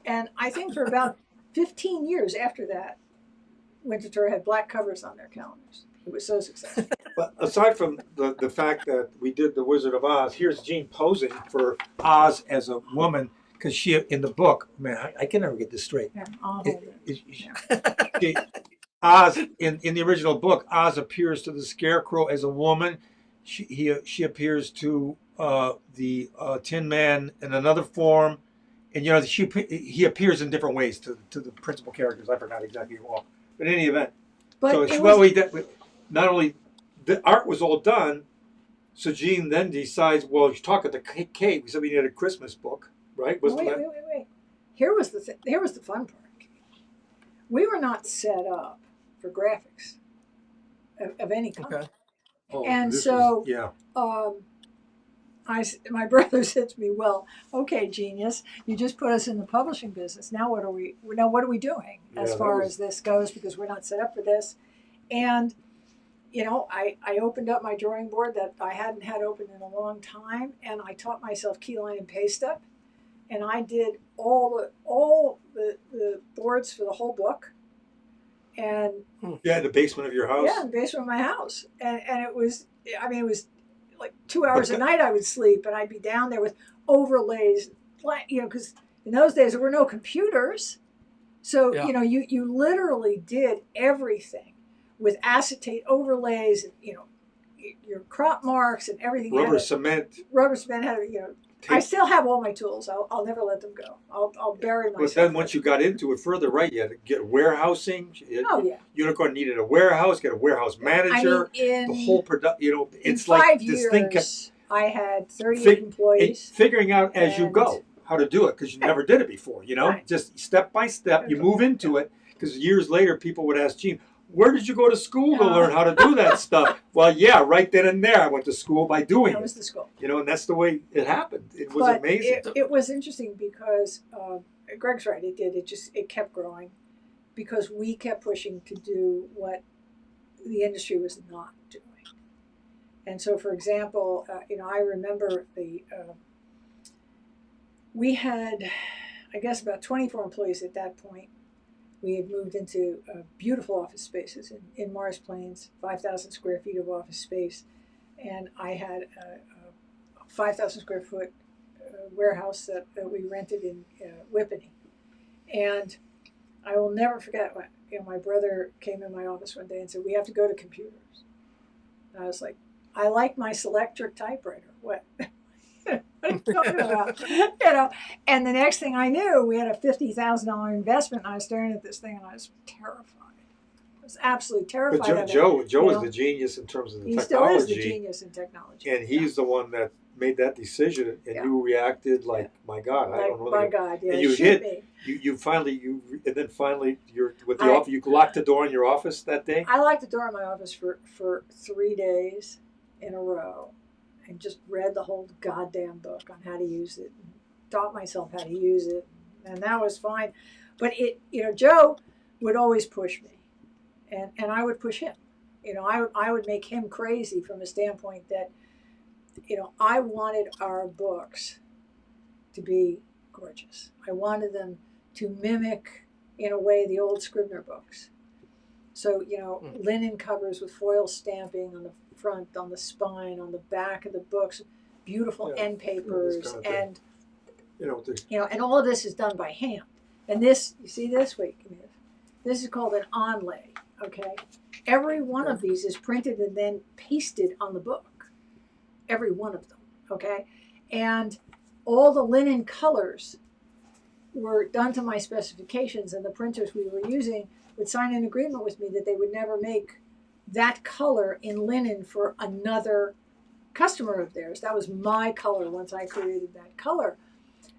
Speaker 2: And I think for about 15 years after that, Winter Tour had black covers on their calendars. It was so successful.
Speaker 1: But aside from the fact that we did The Wizard of Oz, here's Jean posing for Oz as a woman, because she, in the book, man, I can never get this straight.
Speaker 2: Yeah, I'll hold it.
Speaker 1: Oz, in the original book, Oz appears to the Scarecrow as a woman. She appears to the Tin Man in another form, and he appears in different ways to the principal characters. I forgot exactly all, but in any event, not only the art was all done, so Jean then decides, well, she's talking to Kate. We said we needed a Christmas book, right?
Speaker 2: Wait. Here was the fun part. We were not set up for graphics of any kind.
Speaker 3: Okay.
Speaker 1: Oh,
Speaker 2: And so, my brother said to me, "Well, okay, genius, you just put us in the publishing business. Now what are we doing as far as this goes? Because we're not set up for this." And I opened up my drawing board that I hadn't had open in a long time, and I taught myself key line and paste up, and I did all the boards for the whole book. And
Speaker 1: in the basement of your house.
Speaker 2: Yeah, in the basement of my house, and it was like 2 hours a night I would sleep, and I'd be down there with overlays, because in those days there were no computers, so you literally did everything with acetate overlays, your crop marks and everything.
Speaker 1: Rubber cement
Speaker 2: had I still have all my tools. I'll never let them go. I'll bury myself.
Speaker 1: But then once you got into it further, right, you had to get warehousing.
Speaker 2: Oh yeah.
Speaker 1: Unicorn needed a warehouse, get a warehouse manager. The whole production. It's like
Speaker 2: 5
Speaker 1: this
Speaker 2: years,
Speaker 1: thing kept.
Speaker 2: I had 38 employees.
Speaker 1: Figuring out as you go how to do it, because you never did it before.
Speaker 2: Right.
Speaker 1: Just step by step, you move into it. Because years later, people would ask Jean, where did you go to school to learn how to do that stuff? Well, yeah, right then and there, I went to school by doing it.
Speaker 2: That was the school.
Speaker 1: And that's the way it happened. It was amazing.
Speaker 2: It was interesting because Greg's right. It did. It kept growing because we kept pushing to do what the industry was not doing. And so, for example, I remember we had, I guess, about 24 employees at that point. We had moved into beautiful office spaces in Morris Plains, 5,000 square feet of office space. And I had a 5,000 square foot warehouse that we rented in Whippany. And I will never forget when my brother came in my office one day and said, we have to go to computers. And I was like, I like my Selectric typewriter. What? What are you talking about? And the next thing I knew, we had a $50,000 investment, and I was staring at this thing, and I was terrified. I was absolutely terrified.
Speaker 1: But Joe is the genius in terms of the technology.
Speaker 2: He still is the genius in technology.
Speaker 1: And he's the one that made that decision, and you reacted like, my God, I don't know.
Speaker 2: My God, yeah.
Speaker 1: And you hit. You finally you're with the office. You locked the door in your office that day.
Speaker 2: I locked the door in my office for 3 days in a row. And just read the whole goddamn book on how to use it, and taught myself how to use it, and that was fine. But Joe would always push me, and I would push him. I would make him crazy from a standpoint that, I wanted our books to be gorgeous. I wanted them to mimic, in a way, the old Scribner books. So linen covers with foil stamping on the front, on the spine, on the back of the books, beautiful
Speaker 1: Yeah,
Speaker 2: end papers,
Speaker 1: kind of thing.
Speaker 2: and
Speaker 1: You know, the,
Speaker 2: and all of this is done by hand. And this, you see this? Wait, come here. This is called an onlay. Okay, every one of these is printed and then pasted on the book. Every one of them. Okay, and all the linen colors were done to my specifications, and the printers we were using would sign an agreement with me that they would never make that color in linen for another customer of theirs. That was my color once I created that color.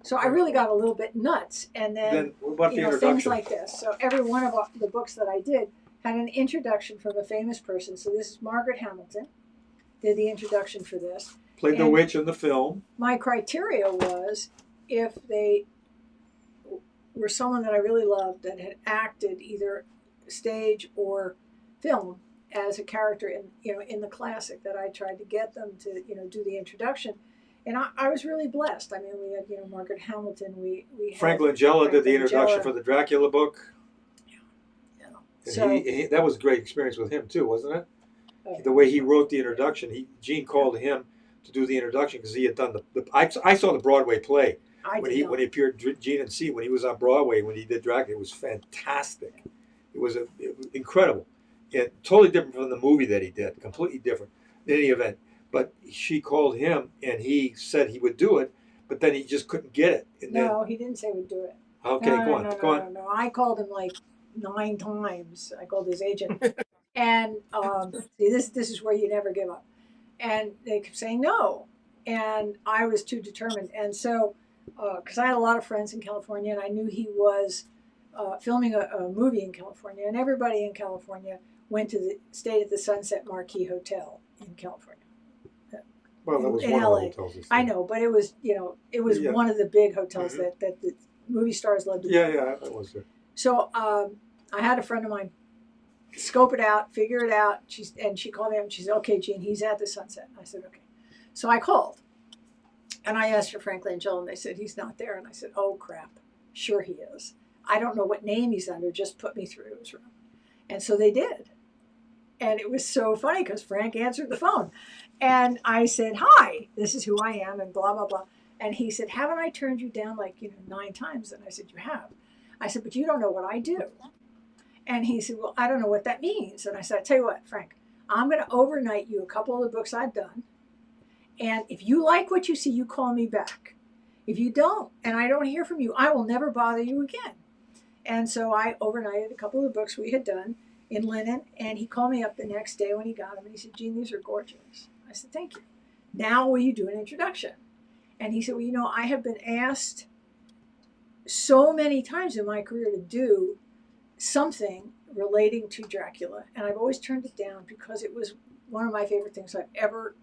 Speaker 2: So I really got a little bit nuts. And then
Speaker 1: what about the
Speaker 2: things
Speaker 1: introduction?
Speaker 2: like this. So every one of the books that I did had an introduction from a famous person. So this is Margaret Hamilton, did the introduction for this.
Speaker 1: Played the
Speaker 2: and
Speaker 1: witch in the film.
Speaker 2: My criteria was if they were someone that I really loved that had acted either stage or film as a character in the classic, that I tried to get them to do the introduction. And I was really blessed. I mean, we had Margaret Hamilton. We had
Speaker 1: Frank Langella did the
Speaker 2: Frank
Speaker 1: introduction
Speaker 2: Langella.
Speaker 1: for the Dracula book. And
Speaker 2: So
Speaker 1: that was a great experience with him too, wasn't it?
Speaker 2: oh,
Speaker 1: The way he wrote the introduction, Gene called him to do the introduction because he had done I saw the Broadway play when he appeared, Gene and C, when he was on Broadway when he did Dracula. It was fantastic. It was incredible, and totally different from the movie that he did. Completely different in any event. But she called him, and he said he would do it, but then he just couldn't get it. And
Speaker 2: no, he didn't say we'd do it.
Speaker 1: Okay,
Speaker 2: go
Speaker 1: on.
Speaker 2: No. I called him like 9 times. I called his agent, and see, this is where you never give up. And they kept saying no, and I was too determined. And so, because I had a lot of friends in California, and I knew he was filming a movie in California, and everybody in California stayed at the Sunset Marquis Hotel in California.
Speaker 1: Well, that was
Speaker 2: in
Speaker 1: one
Speaker 2: LA.
Speaker 1: of the hotels.
Speaker 2: I know, but it was one of the big hotels that the movie stars loved to be.
Speaker 1: Yeah, that was it.
Speaker 2: So I had a friend of mine scope it out, figure it out. She called me up and she said, "Okay, Jean, he's at the Sunset." I said, "Okay." So I called and I asked for Frank Langella, and they said he's not there. And I said, "Oh crap, sure he is. I don't know what name he's under. Just put me through to his room." And so they did. And it was so funny because Frank answered the phone. And I said, "Hi, this is who I am," and blah, blah, blah. And he said, "Haven't I turned you down 9 times?" And I said, "You have." I said, "But you don't know what I do." And he said, "Well, I don't know what that means." And I said, "I tell you what, Frank, I'm going to overnight you a couple of the books I've done. And if you like what you see, you call me back. If you don't, and I don't hear from you, I will never bother you again." And so I overnighted a couple of the books we had done in linen, and he called me up the next day when he got them, and he said, "Jean, these are gorgeous." I said, "Thank you. Now will you do an introduction?" And he said, "Well, I have been asked so many times in my career to do something relating to Dracula, and I've always turned it down because it was one of my favorite things I've ever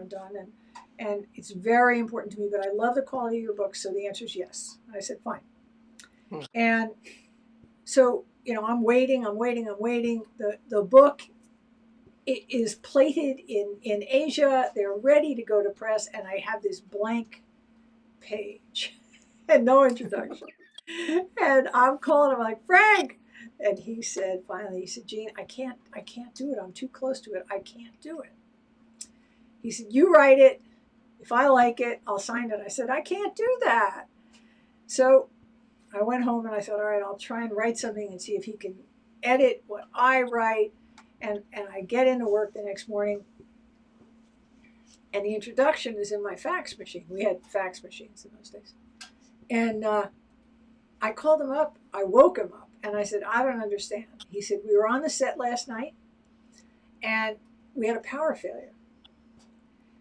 Speaker 2: done, and it's very important to me, but I love the quality of your books, so the answer is yes." I said, "Fine." And so I'm waiting. The book is plated in Asia. They're ready to go to press, and I have this blank page and no introduction. And I'm calling him like, "Frank," and he said, "Jean, I can't do it. I'm too close to it. I can't do it." He said, "You write it. If I like it, I'll sign it." I said, "I can't do that." So I went home and I thought, all right, I'll try and write something and see if he can edit what I write. And I get into work the next morning, and the introduction is in my fax machine. We had fax machines in those days. And I called him up. I woke him up, and I said, "I don't understand." He said, "We were on the set last night, and we had a power failure."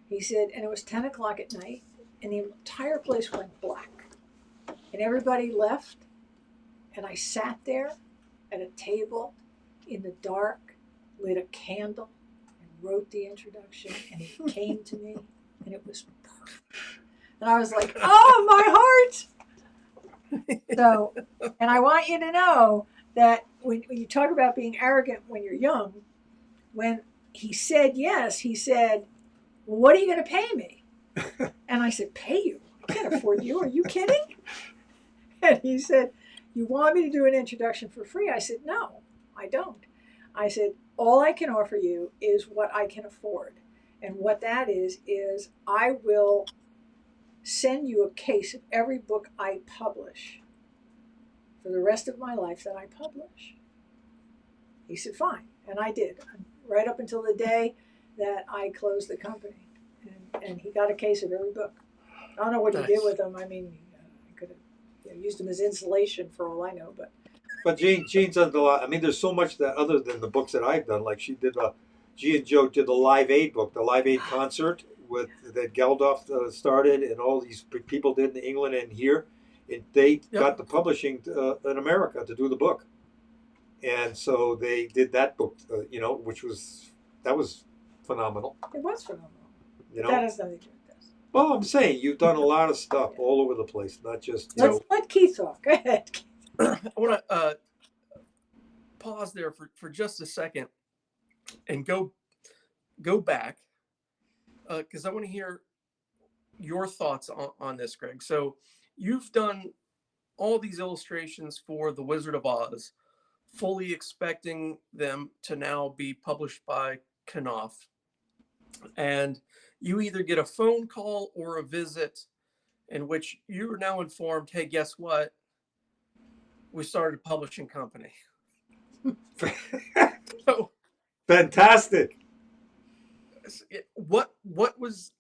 Speaker 2: He said, "And it was 10 o'clock at night, and the entire place went black. And everybody left, and I sat there at a table in the dark, lit a candle, and wrote the introduction, and it came to me, and it was perfect." And I was like, "Oh, my heart!" So, and I want you to know that when you talk about being arrogant when you're young, when he said yes, he said, "Well, what are you going to pay me?" And I said, "Pay you? I can't afford you. Are you kidding?" And he said, "You want me to do an introduction for free?" I said, "No, I don't. I said, all I can offer you is what I can afford. And what that is I will send you a case of every book I publish for the rest of my life that I publish. He said, fine. And I did, right up until the day that I closed the company. And he got a case of every book. I don't know what he did with them. I mean, I could have used them as insulation for all I know.
Speaker 1: But Jean's done a lot. I mean, there's so much that other than the books that I've done. Like she and Joe did the Live Aid book, the Live Aid concert with that Geldof started, and all these people did in England and here. And they got the publishing in America to do the book, and so they did that book, which was phenomenal.
Speaker 2: It was phenomenal.
Speaker 1: You know,
Speaker 2: that has nothing to do with this.
Speaker 1: Well, I'm saying you've done a lot of stuff all over the place, not just.
Speaker 2: Let Keith talk. Go ahead.
Speaker 3: I want to pause there for just a second and go back because I want to hear your thoughts on this, Greg. So you've done all these illustrations for The Wizard of Oz, fully expecting them to now be published by Knopf. And you either get a phone call or a visit in which you are now informed, hey, guess what? We started a publishing company. So,
Speaker 1: fantastic.
Speaker 3: What was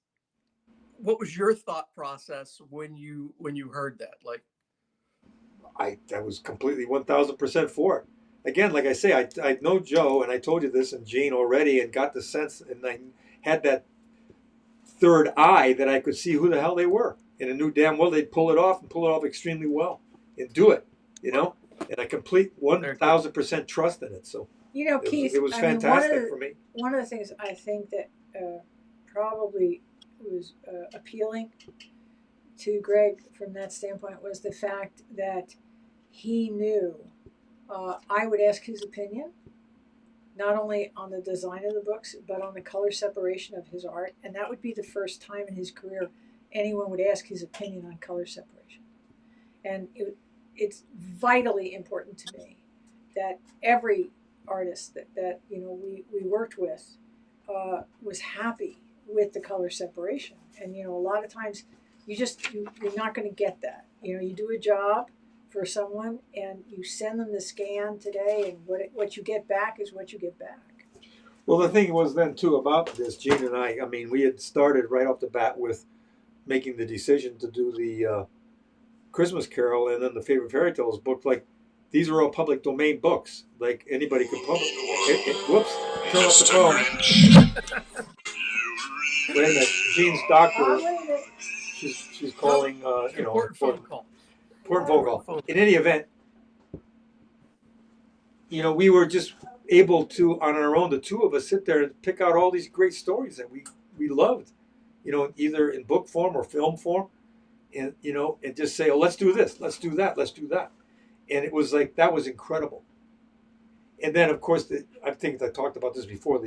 Speaker 3: your thought process when you heard that? Like,
Speaker 1: I was completely 1,000% for it. Again, like I say, I know Joe, and I told you this, and Jean already, and got the sense, and I had that third eye that I could see who the hell they were, and I knew damn well they'd pull it off extremely well, and do it, and I complete 1,000% trust in it. So
Speaker 2: Keith,
Speaker 1: it was fantastic for me.
Speaker 2: One of the things I think that probably was appealing to Greg from that standpoint was the fact that he knew I would ask his opinion, not only on the design of the books, but on the color separation of his art. And that would be the first time in his career anyone would ask his opinion on color separation. And it's vitally important to me that every artist that we worked with was happy with the color separation. And a lot of times you're not going to get that. You do a job for someone and you send them the scan today, and what you get back is what you get back.
Speaker 1: Well, the thing was then too about this, Jean and I mean, we had started right off the bat with making the decision to do the Christmas Carol and then the Favorite Fairy Tales book. Like, these are all public domain books. Like, anybody could publish. Whoops! Turn off the phone. Wait a minute, Jean's doctor. She's calling.
Speaker 3: Important phone call.
Speaker 1: Important phone call. In any event, we were just able to, on our own, the two of us, sit there and pick out all these great stories that we loved, either in book form or film form, and and just say, oh, let's do this, let's do that, let's do that, and it was like that was incredible. And then, of course, I think I talked about this before.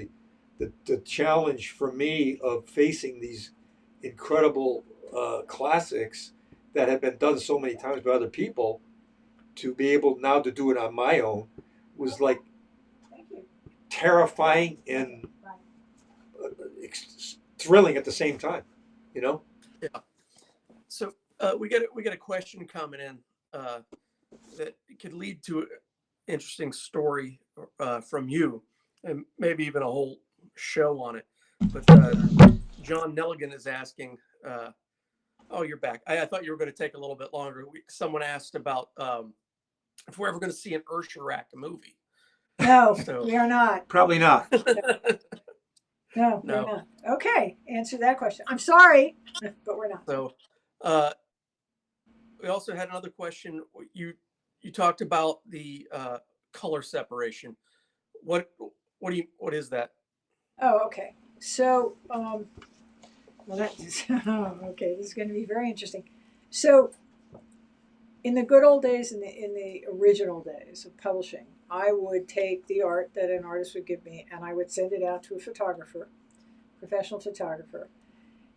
Speaker 1: The challenge for me of facing these incredible classics that have been done so many times by other people, to be able now to do it on my own was like terrifying and thrilling at the same time,
Speaker 3: Yeah. So we got a question coming in that could lead to an interesting story from you, and maybe even a whole show on it. But John Nelligan is asking. Oh, you're back. I thought you were going to take a little bit longer. Someone asked about if we're ever going to see an Ursharak movie.
Speaker 2: No, we are not.
Speaker 1: Probably not.
Speaker 2: No, we're not. Okay, answer that question. I'm sorry, but we're not.
Speaker 3: So we also had another question. You talked about the color separation. What is that?
Speaker 2: Oh, okay. So, okay, this is going to be very interesting. So, in the good old days, in the original days of publishing, I would take the art that an artist would give me, and I would send it out to a photographer, professional photographer,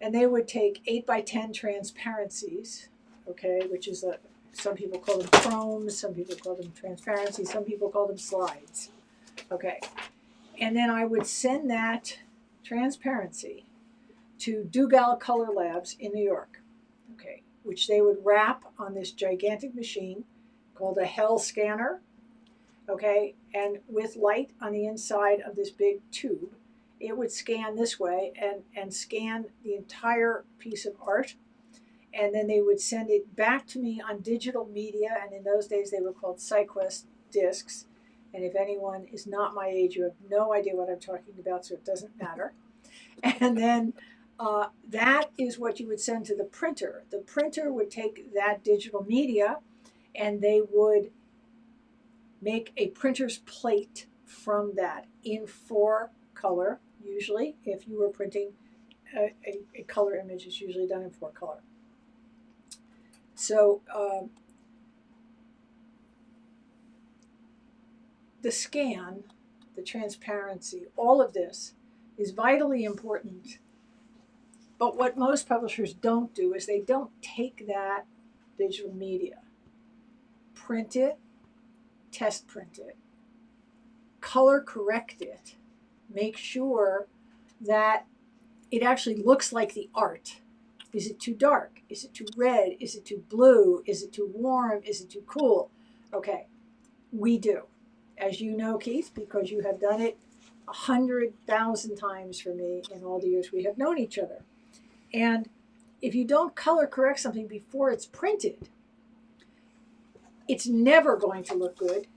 Speaker 2: and they would take 8x10 transparencies, okay, which is some people call them chromes, some people call them transparencies, some people call them slides, Okay. And then I would send that transparency to Dugal Color Labs in New York, okay, which they would wrap on this gigantic machine called a Hell scanner, okay, and with light on the inside of this big tube, it would scan this way and scan the entire piece of art. And then they would send it back to me on digital media, and in those days they were called SyQuest discs. And if anyone is not my age, you have no idea what I'm talking about, so it doesn't matter. And then that is what you would send to the printer. The printer would take that digital media and they would make a printer's plate from that in 4 color, usually. If you were printing a color image, it's usually done in 4 color. So the scan, the transparency, all of this is vitally important. But what most publishers don't do is they don't take that digital media, print it, test print it, color correct it, make sure that it actually looks like the art. Is it too dark? Is it too red? Is it too blue? Is it too warm? Is it too cool? Okay, we do. As you know, Keith, because you have done it 100,000 times for me in all the years we have known each other. And if you don't color correct something before it's printed, it's never going to look good.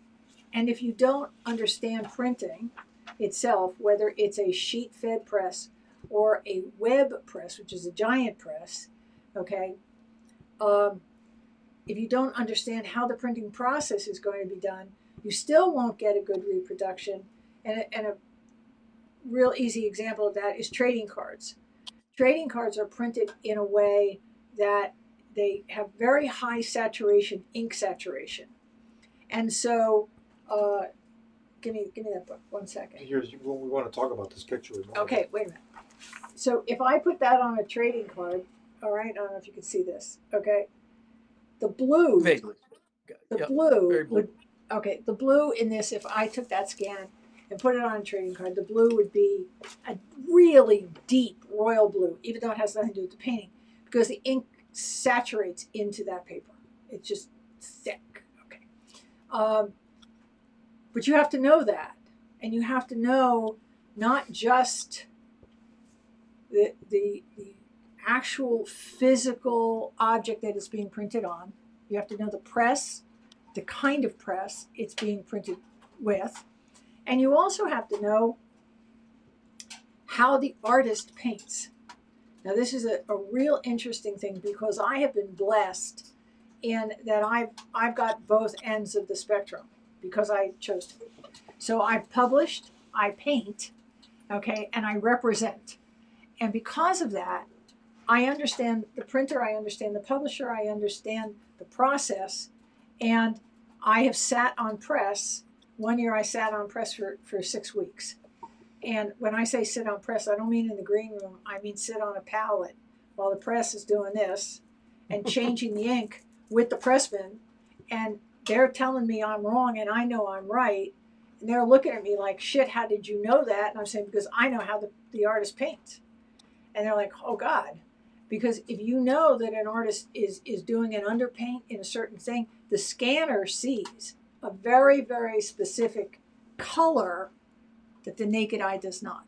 Speaker 2: And if you don't understand printing itself, whether it's a sheet-fed press or a web press, which is a giant press, okay, if you don't understand how the printing process is going to be done, you still won't get a good reproduction. And a real easy example of that is trading cards. Trading cards are printed in a way that they have very high saturation, ink saturation. And so, give me that book, 1 second.
Speaker 1: Here's, we want to talk about this picture.
Speaker 2: Okay, wait a minute. So if I put that on a trading card, all right, I don't know if you can see this, okay? The blue,
Speaker 3: Vaguely.
Speaker 2: the
Speaker 3: Yep,
Speaker 2: blue
Speaker 3: very blue.
Speaker 2: would, okay, the blue in this, if I took that scan and put it on a trading card, the blue would be a really deep royal blue, even though it has nothing to do with the painting, because the ink saturates into that paper. It's just thick, okay? But you have to know that, and you have to know not just the actual physical object that it's being printed on. You have to know the press, the kind of press it's being printed with. And you also have to know how the artist paints. Now this is a real interesting thing because I have been blessed in that I've got both ends of the spectrum because I chose to. So I've published, I paint, okay, and I represent. And because of that, I understand the printer, I understand the publisher, I understand the process, and I have sat on press. One year I sat on press for 6 weeks. And when I say sit on press, I don't mean in the green room, I mean sit on a pallet while the press is doing this and changing the ink with the pressman, and they're telling me I'm wrong and I know I'm right. And they're looking at me like, shit, how did you know that? And I'm saying, because I know how the artist paints. And they're like, oh God. Because if you know that an artist is doing an underpaint in a certain thing, the scanner sees a very, very specific color that the naked eye does not.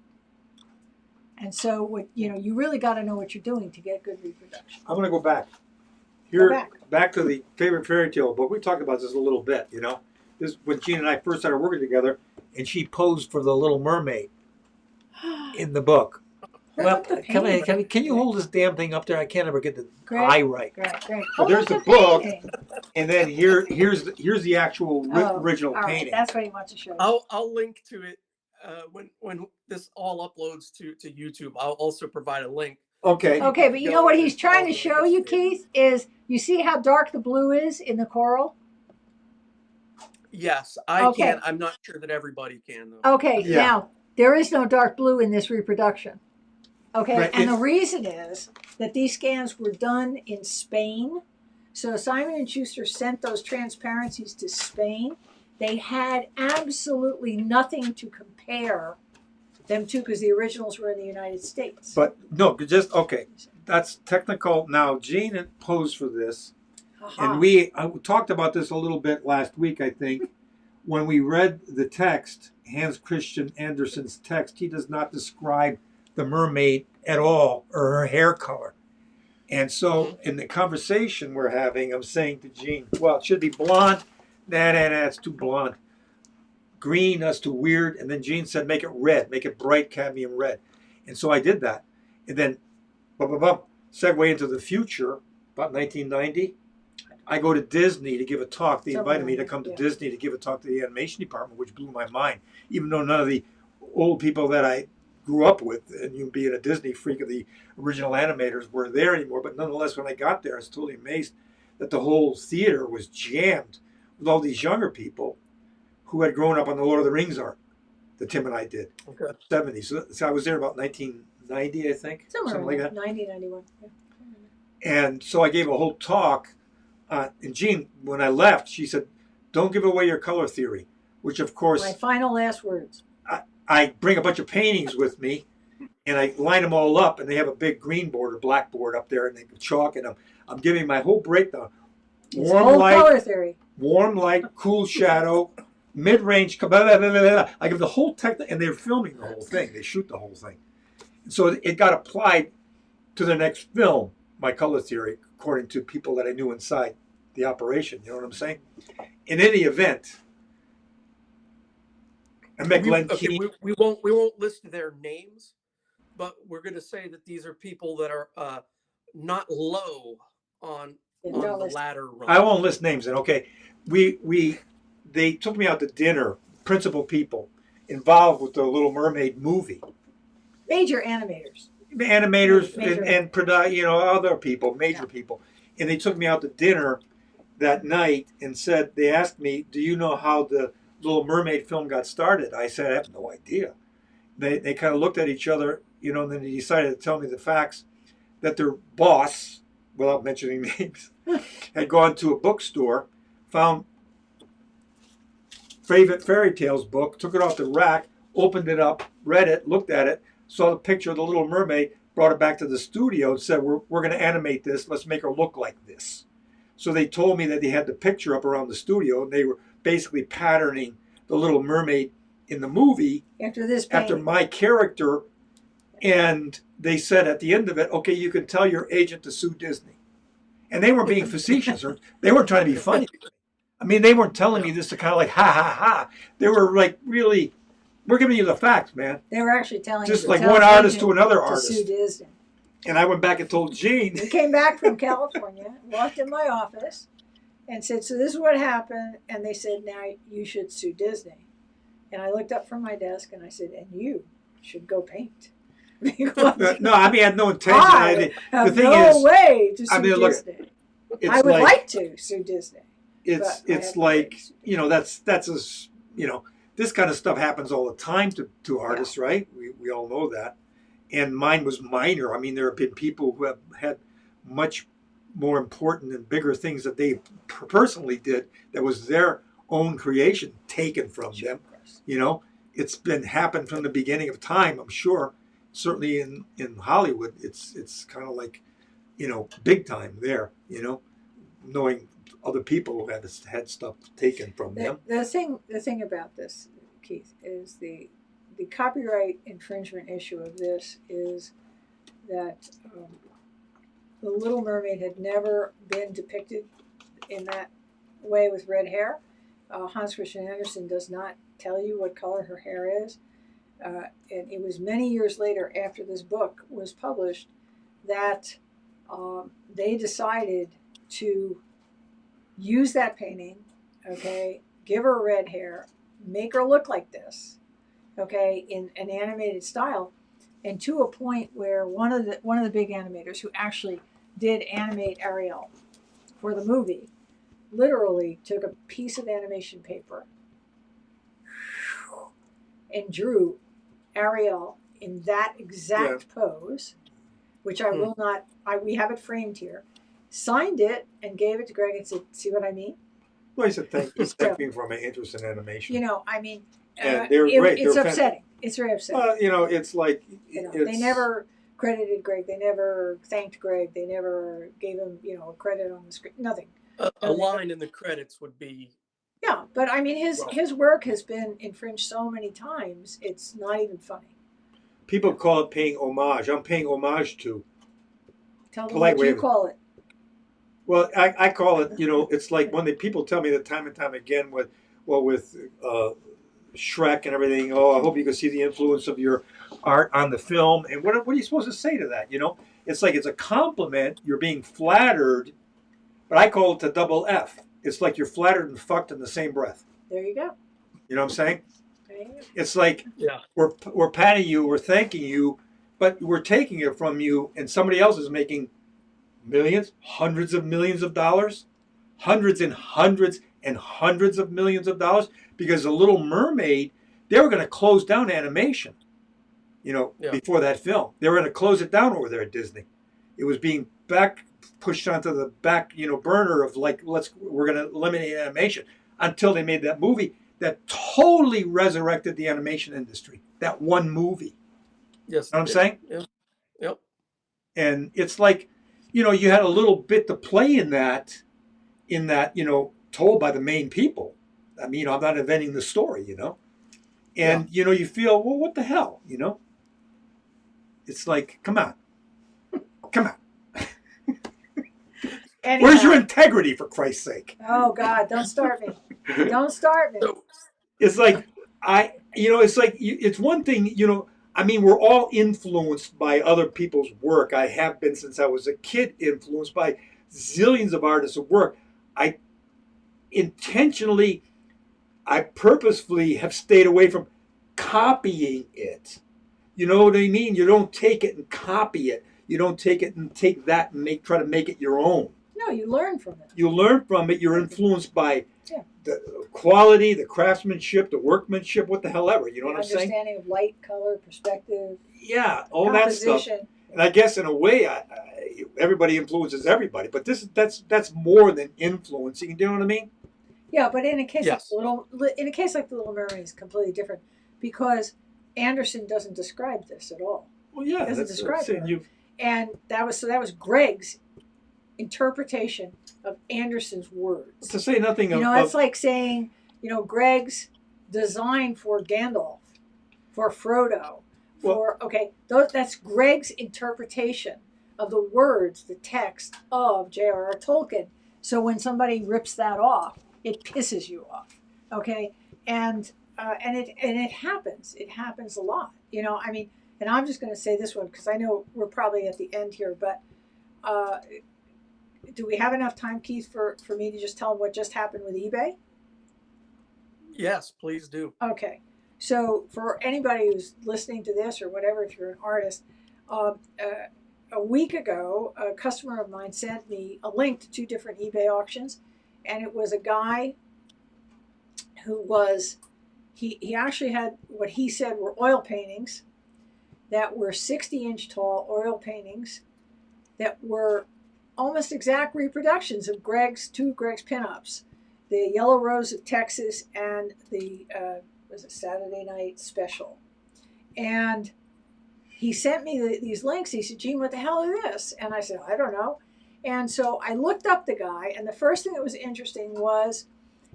Speaker 2: And so what you really got to know what you're doing to get good reproduction.
Speaker 1: I'm going to go back. Back to the favorite fairy tale book. We talked about this a little bit, This is when Jean and I first started working together, and she posed for the Little Mermaid in the book. Well, can you hold this damn thing up there? I can't ever get the eye right.
Speaker 2: Great.
Speaker 1: But there's the book, and then here's the actual original painting.
Speaker 2: Right, that's what he wants to show you.
Speaker 3: I'll link to it when this all uploads to YouTube. I'll also provide a link.
Speaker 1: Okay.
Speaker 2: Okay, but you know what he's trying to show you, Keith, is you see how dark the blue is in the coral?
Speaker 3: Yes, I can. I'm not sure that everybody can, though.
Speaker 2: Okay,
Speaker 1: Yeah.
Speaker 2: Now, there is no dark blue in this reproduction. Okay,
Speaker 1: Right,
Speaker 2: and the reason is that these scans were done in Spain. So Simon & Schuster sent those transparencies to Spain, they had absolutely nothing to compare them to because the originals were in the United States.
Speaker 1: But no, just okay. That's technical. Now, Jean posed for this, and I talked about this a little bit last week, I think. When we read the text, Hans Christian Andersen's text, he does not describe the mermaid at all or her hair color. And so in the conversation we're having, I'm saying to Jean, well, it should be blonde. Nah, it's too blonde. Green, that's too weird. And then Jean said, make it red, make it bright cadmium red. And so I did that. And then, segue into the future, about 1990. I go to Disney to give a talk. They invited me to come to Disney to give a talk to the animation department, which blew my mind, even though none of the old people that I grew up with, and you being a Disney freak of the original animators, were there anymore. But nonetheless, when I got there, I was totally amazed that the whole theater was jammed with all these younger people who had grown up on the Lord of the Rings art that Tim and I did.
Speaker 3: Okay.
Speaker 1: 70s. So I was there about 1990, I think.
Speaker 2: Something
Speaker 1: like that.
Speaker 2: 90, 91. Yeah.
Speaker 1: And so I gave a whole talk. And Jean, when I left, she said, don't give away your color theory, which of course...
Speaker 2: My final last words.
Speaker 1: I bring a bunch of paintings with me, and I line them all up, and they have a big green board or black board up there, and they chalk, and I'm giving my whole breakdown.
Speaker 2: Warm light, color theory.
Speaker 1: Warm light, cool shadow, mid-range, blah, blah, blah, blah, blah. I give the whole technique, and they're filming the whole thing. They shoot the whole thing. So it got applied to the next film, my color theory, according to people that I knew inside the operation. You know what I'm saying? In any event, I met Glenn Keane.
Speaker 3: We won't list their names, but we're going to say that these are people that are not low on the ladder run.
Speaker 1: I won't list names then. Okay, they took me out to dinner. Principal people involved with the Little Mermaid movie.
Speaker 2: Major animators.
Speaker 1: And you know, other people, major people, and they took me out to dinner that night and said, they asked me, do you know how the Little Mermaid film got started? I said, I have no idea. They kind of looked at each other, you know, and then they decided to tell me the facts that their boss, without mentioning names, had gone to a bookstore, found favorite fairy tales book, took it off the rack, opened it up, read it, looked at it, saw the picture of the Little Mermaid, brought it back to the studio and said, we're going to animate this. Let's make her look like this. So they told me that they had the picture up around the studio, and they were basically patterning the Little Mermaid in the movie after my character. And they said at the end of it, okay, you can tell your agent to sue Disney. And they weren't being facetious, or they weren't trying to be funny. I mean, they weren't telling me this to kind of like, ha, ha, ha. They were like, really, we're giving you the facts, man.
Speaker 2: They were actually telling
Speaker 1: just
Speaker 2: you
Speaker 1: like one artist to another artist.
Speaker 2: Sue Disney.
Speaker 1: And I went back and told Jean.
Speaker 2: We came back from California, walked in my office, and said, so this is what happened. And they said, now you should sue Disney. And I looked up from my desk and I said, and you should go paint.
Speaker 1: No, I mean, I had no intention.
Speaker 2: I have no way to sue Disney. I would like to sue Disney.
Speaker 1: It's like, you know, that's a, you know, this kind of stuff happens all the time to artists, right? We all know that. And mine was minor. I mean, there have been people who have had much more important and bigger things that they personally did that was their own creation taken from them. You know, it's happened from the beginning of time, I'm sure. Certainly in Hollywood, it's kind of like, you know, big time there, you know, knowing other people who had stuff taken from them.
Speaker 2: The thing about this, Keith, is the copyright infringement issue of this is that the Little Mermaid had never been depicted in that way with red hair. Hans Christian Andersen does not tell you what color her hair is. And it was many years later, after this book was published, that they decided to use that painting, okay, give her red hair, make her look like this, okay, in an animated style, and to a point where one of the big animators who actually did animate Ariel for the movie literally took a piece of animation paper and drew Ariel in that exact pose, which I will not, we have it framed here, signed it and gave it to Greg and said, see what I mean?
Speaker 1: Well, he said thank
Speaker 2: So,
Speaker 1: you for my interest in animation.
Speaker 2: you know, I mean,
Speaker 1: And they're great.
Speaker 2: It's
Speaker 1: They're
Speaker 2: upsetting. It's very upsetting.
Speaker 1: you know, it's like
Speaker 2: You know,
Speaker 1: it's,
Speaker 2: they never credited Greg. They never thanked Greg. They never gave him, you know, a credit on the screen. Nothing.
Speaker 3: A line in the credits would be.
Speaker 2: Yeah, but I mean, his work has been infringed so many times. It's not even funny.
Speaker 1: people call it paying homage. I'm paying homage to.
Speaker 2: Tell them
Speaker 1: Polite
Speaker 2: what
Speaker 1: way
Speaker 2: you
Speaker 1: of-
Speaker 2: call it.
Speaker 1: Well, I call it. You know, it's like when the people tell me that time and time again with Shrek and everything. Oh, I hope you can see the influence of your art on the film. And what are you supposed to say to that? You know, it's like it's a compliment. You're being flattered, but I call it the double F. It's like you're flattered and fucked in the same breath.
Speaker 2: There you go.
Speaker 1: You know what I'm saying?
Speaker 2: There you go.
Speaker 1: It's like
Speaker 3: Yeah.
Speaker 1: we're patting you, we're thanking you, but we're taking it from you, and somebody else is making millions, hundreds of millions of dollars, hundreds and hundreds and hundreds of millions of dollars, because the Little Mermaid, they were going to close down animation, you know, before that film. They were going to close it down over there at Disney. It was being pushed onto the back, you know, burner of like, we're going to eliminate animation, until they made that movie that totally resurrected the animation industry. That one movie.
Speaker 3: Yes.
Speaker 1: You know what I'm saying?
Speaker 3: Yeah. Yep.
Speaker 1: And it's like, you know, you had a little bit to play in that, you know, told by the main people. I mean, you know, I'm not inventing the story, you know. And, you know, you feel, well, what the hell, you know? It's like, come on. Come on.
Speaker 2: Anyhow.
Speaker 1: Where's your integrity, for Christ's sake?
Speaker 2: Oh, God, don't start me. Don't start me.
Speaker 1: It's like, it's one thing, you know, I mean, we're all influenced by other people's work. I have been since I was a kid, influenced by zillions of artists' work. I purposefully have stayed away from copying it. You know what I mean? You don't take it and copy it. You don't take it and take that and try to make it your own.
Speaker 2: No, you learn from it.
Speaker 1: You learn from it. You're influenced by the quality, the craftsmanship, the workmanship, what the hell ever. You know what I'm saying?
Speaker 2: Understanding of light, color, perspective.
Speaker 1: Yeah, all that stuff. And I guess in a way, everybody influences everybody. But that's more than influencing. Do you know what I mean?
Speaker 2: Yeah, but in a case like the Little Mermaid, is completely different, because Anderson doesn't describe this at all.
Speaker 1: Well, yeah,
Speaker 2: he doesn't describe it. And that was Greg's interpretation of Anderson's words.
Speaker 1: To say nothing of,
Speaker 2: it's like saying, you know, Greg's design for Gandalf, for Frodo, that's Greg's interpretation of the words, the text of J.R.R. Tolkien. So when somebody rips that off, it pisses you off. Okay, and it happens. It happens a lot. You know, I mean, and I'm just going to say this one because I know we're probably at the end here, but do we have enough time, Keith, for me to just tell them what just happened with eBay?
Speaker 3: Yes, please do.
Speaker 2: Okay. So for anybody who's listening to this or whatever, if you're an artist, a week ago, a customer of mine sent me a link to 2 different eBay auctions, and it was a guy who he actually had what he said were oil paintings that were 60-inch tall oil paintings that were almost exact reproductions of two of Greg's pinups, the Yellow Rose of Texas and the was it Saturday Night Special. And he sent me these links. He said, Jean, what the hell is this? And I said, I don't know. And so I looked up the guy, and the first thing that was interesting was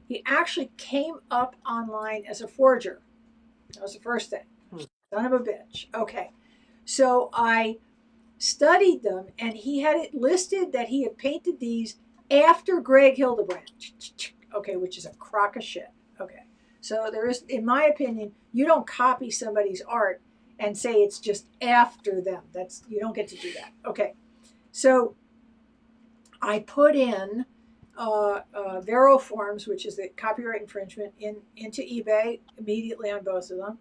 Speaker 2: he actually came up online as a forger. That was the first thing. Son of a bitch. Okay. So I studied them, and he had it listed that he had painted these after Greg Hildebrandt. Okay, which is a crock of shit. Okay. So there is, in my opinion, you don't copy somebody's art and say it's just after them. You don't get to do that. Okay. So I put in Vero forms, which is the copyright infringement, into eBay immediately on both of them.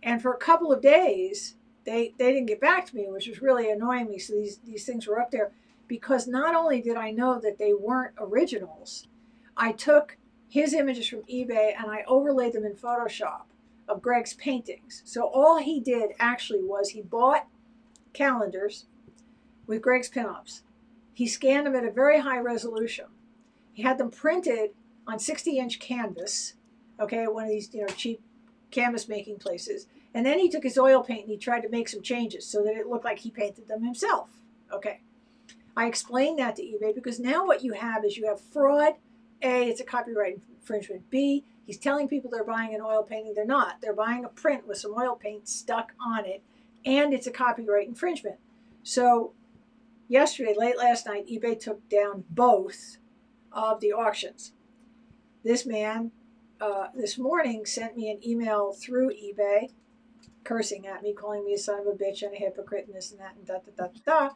Speaker 2: And for a couple of days, they didn't get back to me, which was really annoying me. So these things were up there because not only did I know that they weren't originals, I took his images from eBay and I overlaid them in Photoshop of Greg's paintings. So all he did actually was he bought calendars with Greg's pinups. He scanned them at a very high resolution. He had them printed on 60-inch canvas, okay, at one of these, cheap canvas making places. And then he took his oil paint and he tried to make some changes so that it looked like he painted them himself. Okay. I explained that to eBay because now what you have is you have fraud. A, it's a copyright infringement. B, he's telling people they're buying an oil painting. They're not. They're buying a print with some oil paint stuck on it, and it's a copyright infringement. So yesterday, late last night, eBay took down both of the auctions. This man this morning sent me an email through eBay cursing at me, calling me a son of a bitch and a hypocrite and this and that and da.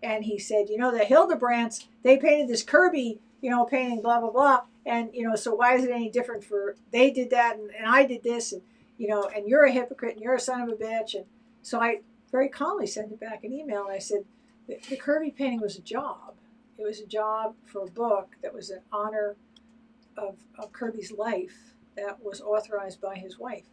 Speaker 2: And he said, the Hildebrandts, they painted this Kirby, painting, blah, blah, blah. And, so why is it any different they did that and I did this and, and you're a hypocrite and you're a son of a bitch. And so I very calmly sent him back an email and I said, the Kirby painting was a job. It was a job for a book that was in honor of Kirby's life that was authorized by his wife.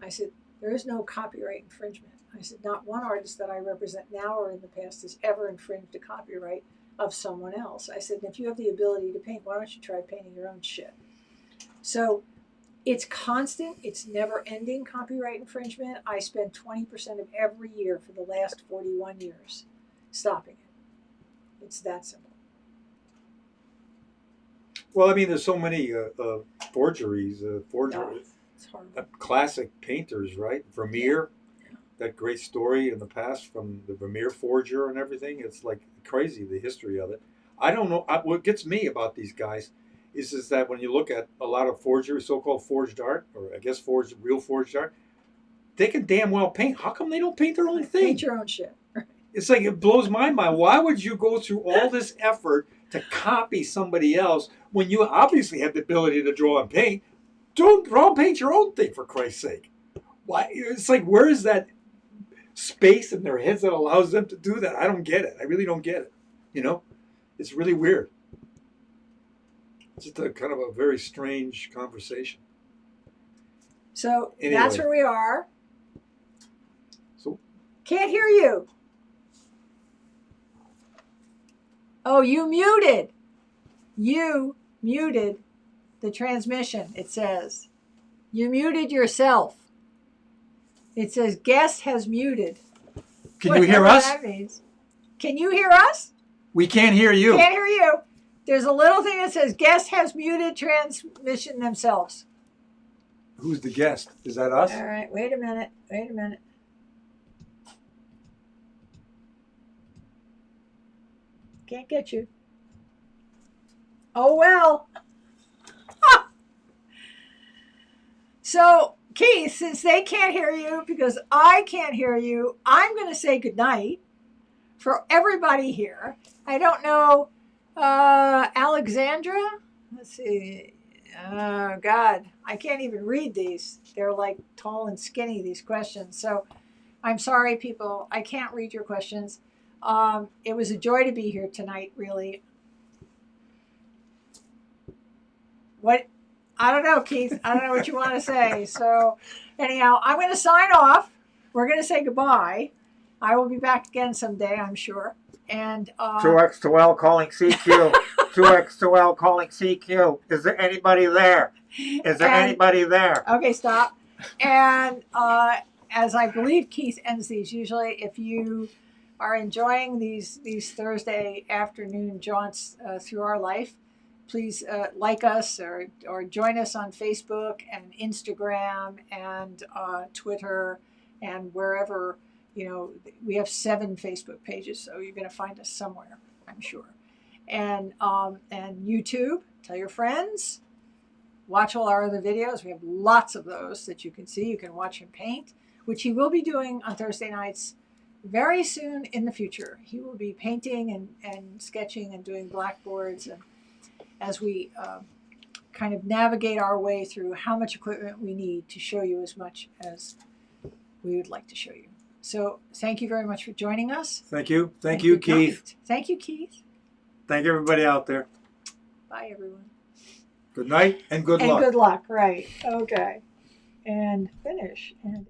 Speaker 2: I said, there is no copyright infringement. I said, not one artist that I represent now or in the past has ever infringed a copyright of someone else. I said, if you have the ability to paint, why don't you try painting your own shit? So it's constant, it's never ending copyright infringement. I spend 20% of every year for the last 41 years stopping it. It's that simple.
Speaker 1: Well, I mean, there's so many forgeries,
Speaker 2: It's horrible.
Speaker 1: classic painters, right? Vermeer, that great story in the past from the Vermeer forger and everything. It's like crazy, the history of it. I don't know. What gets me about these guys is that when you look at a lot of forgery, so-called forged art, or I guess real forged art, they can damn well paint. How come they don't paint their own thing?
Speaker 2: Paint your own shit.
Speaker 1: It's like, it blows my mind. Why would you go through all this effort to copy somebody else when you obviously have the ability to draw and paint? Don't draw and paint your own thing, for Christ's sake. Why? It's like, where is that space in their heads that allows them to do that? I don't get it. I really don't get it. It's really weird. It's just a kind of a very strange conversation.
Speaker 2: So
Speaker 1: Anyway.
Speaker 2: That's where we are.
Speaker 1: So
Speaker 2: can't hear you. Oh, you muted. You muted the transmission, it says. You muted yourself. It says guest has muted.
Speaker 1: can you hear us?
Speaker 2: That means. Can you hear us?
Speaker 1: We can't hear you.
Speaker 2: Can't hear you. There's a little thing that says guest has muted transmission themselves.
Speaker 1: Who's the guest? Is that us?
Speaker 2: All right, wait a minute. Can't get you. Oh, well. So, Keith, since they can't hear you because I can't hear you, I'm going to say goodnight for everybody here. I don't know, Alexandra? Let's see. Oh, God. I can't even read these. They're like tall and skinny, these questions. So I'm sorry, people. I can't read your questions. It was a joy to be here tonight, really. What? I don't know, Keith. I don't know what you want to say. So anyhow, I'm going to sign off. We're going to say goodbye. I will be back again someday, I'm sure. And
Speaker 4: 2X2L calling CQ. 2X2L calling CQ. Is there anybody there? Is there anybody there?
Speaker 2: Okay, stop. And as I believe Keith ends these, usually if you are enjoying these Thursday afternoon jaunts through our life, please like us or join us on Facebook and Instagram and Twitter and wherever. We have 7 Facebook pages, so you're going to find us somewhere, I'm sure. And YouTube, tell your friends. Watch all our other videos. We have lots of those that you can see. You can watch him paint, which he will be doing on Thursday nights very soon in the future. He will be painting and sketching and doing blackboards, and as we kind of navigate our way through how much equipment we need to show you as much as we would like to show you. So thank you very much for joining us.
Speaker 1: Thank you. Thank you, Keith.
Speaker 2: Thank you, Keith.
Speaker 1: Thank everybody out there.
Speaker 2: Bye, everyone.
Speaker 1: Good night and good luck.
Speaker 2: And good luck, right. Okay. And finish. And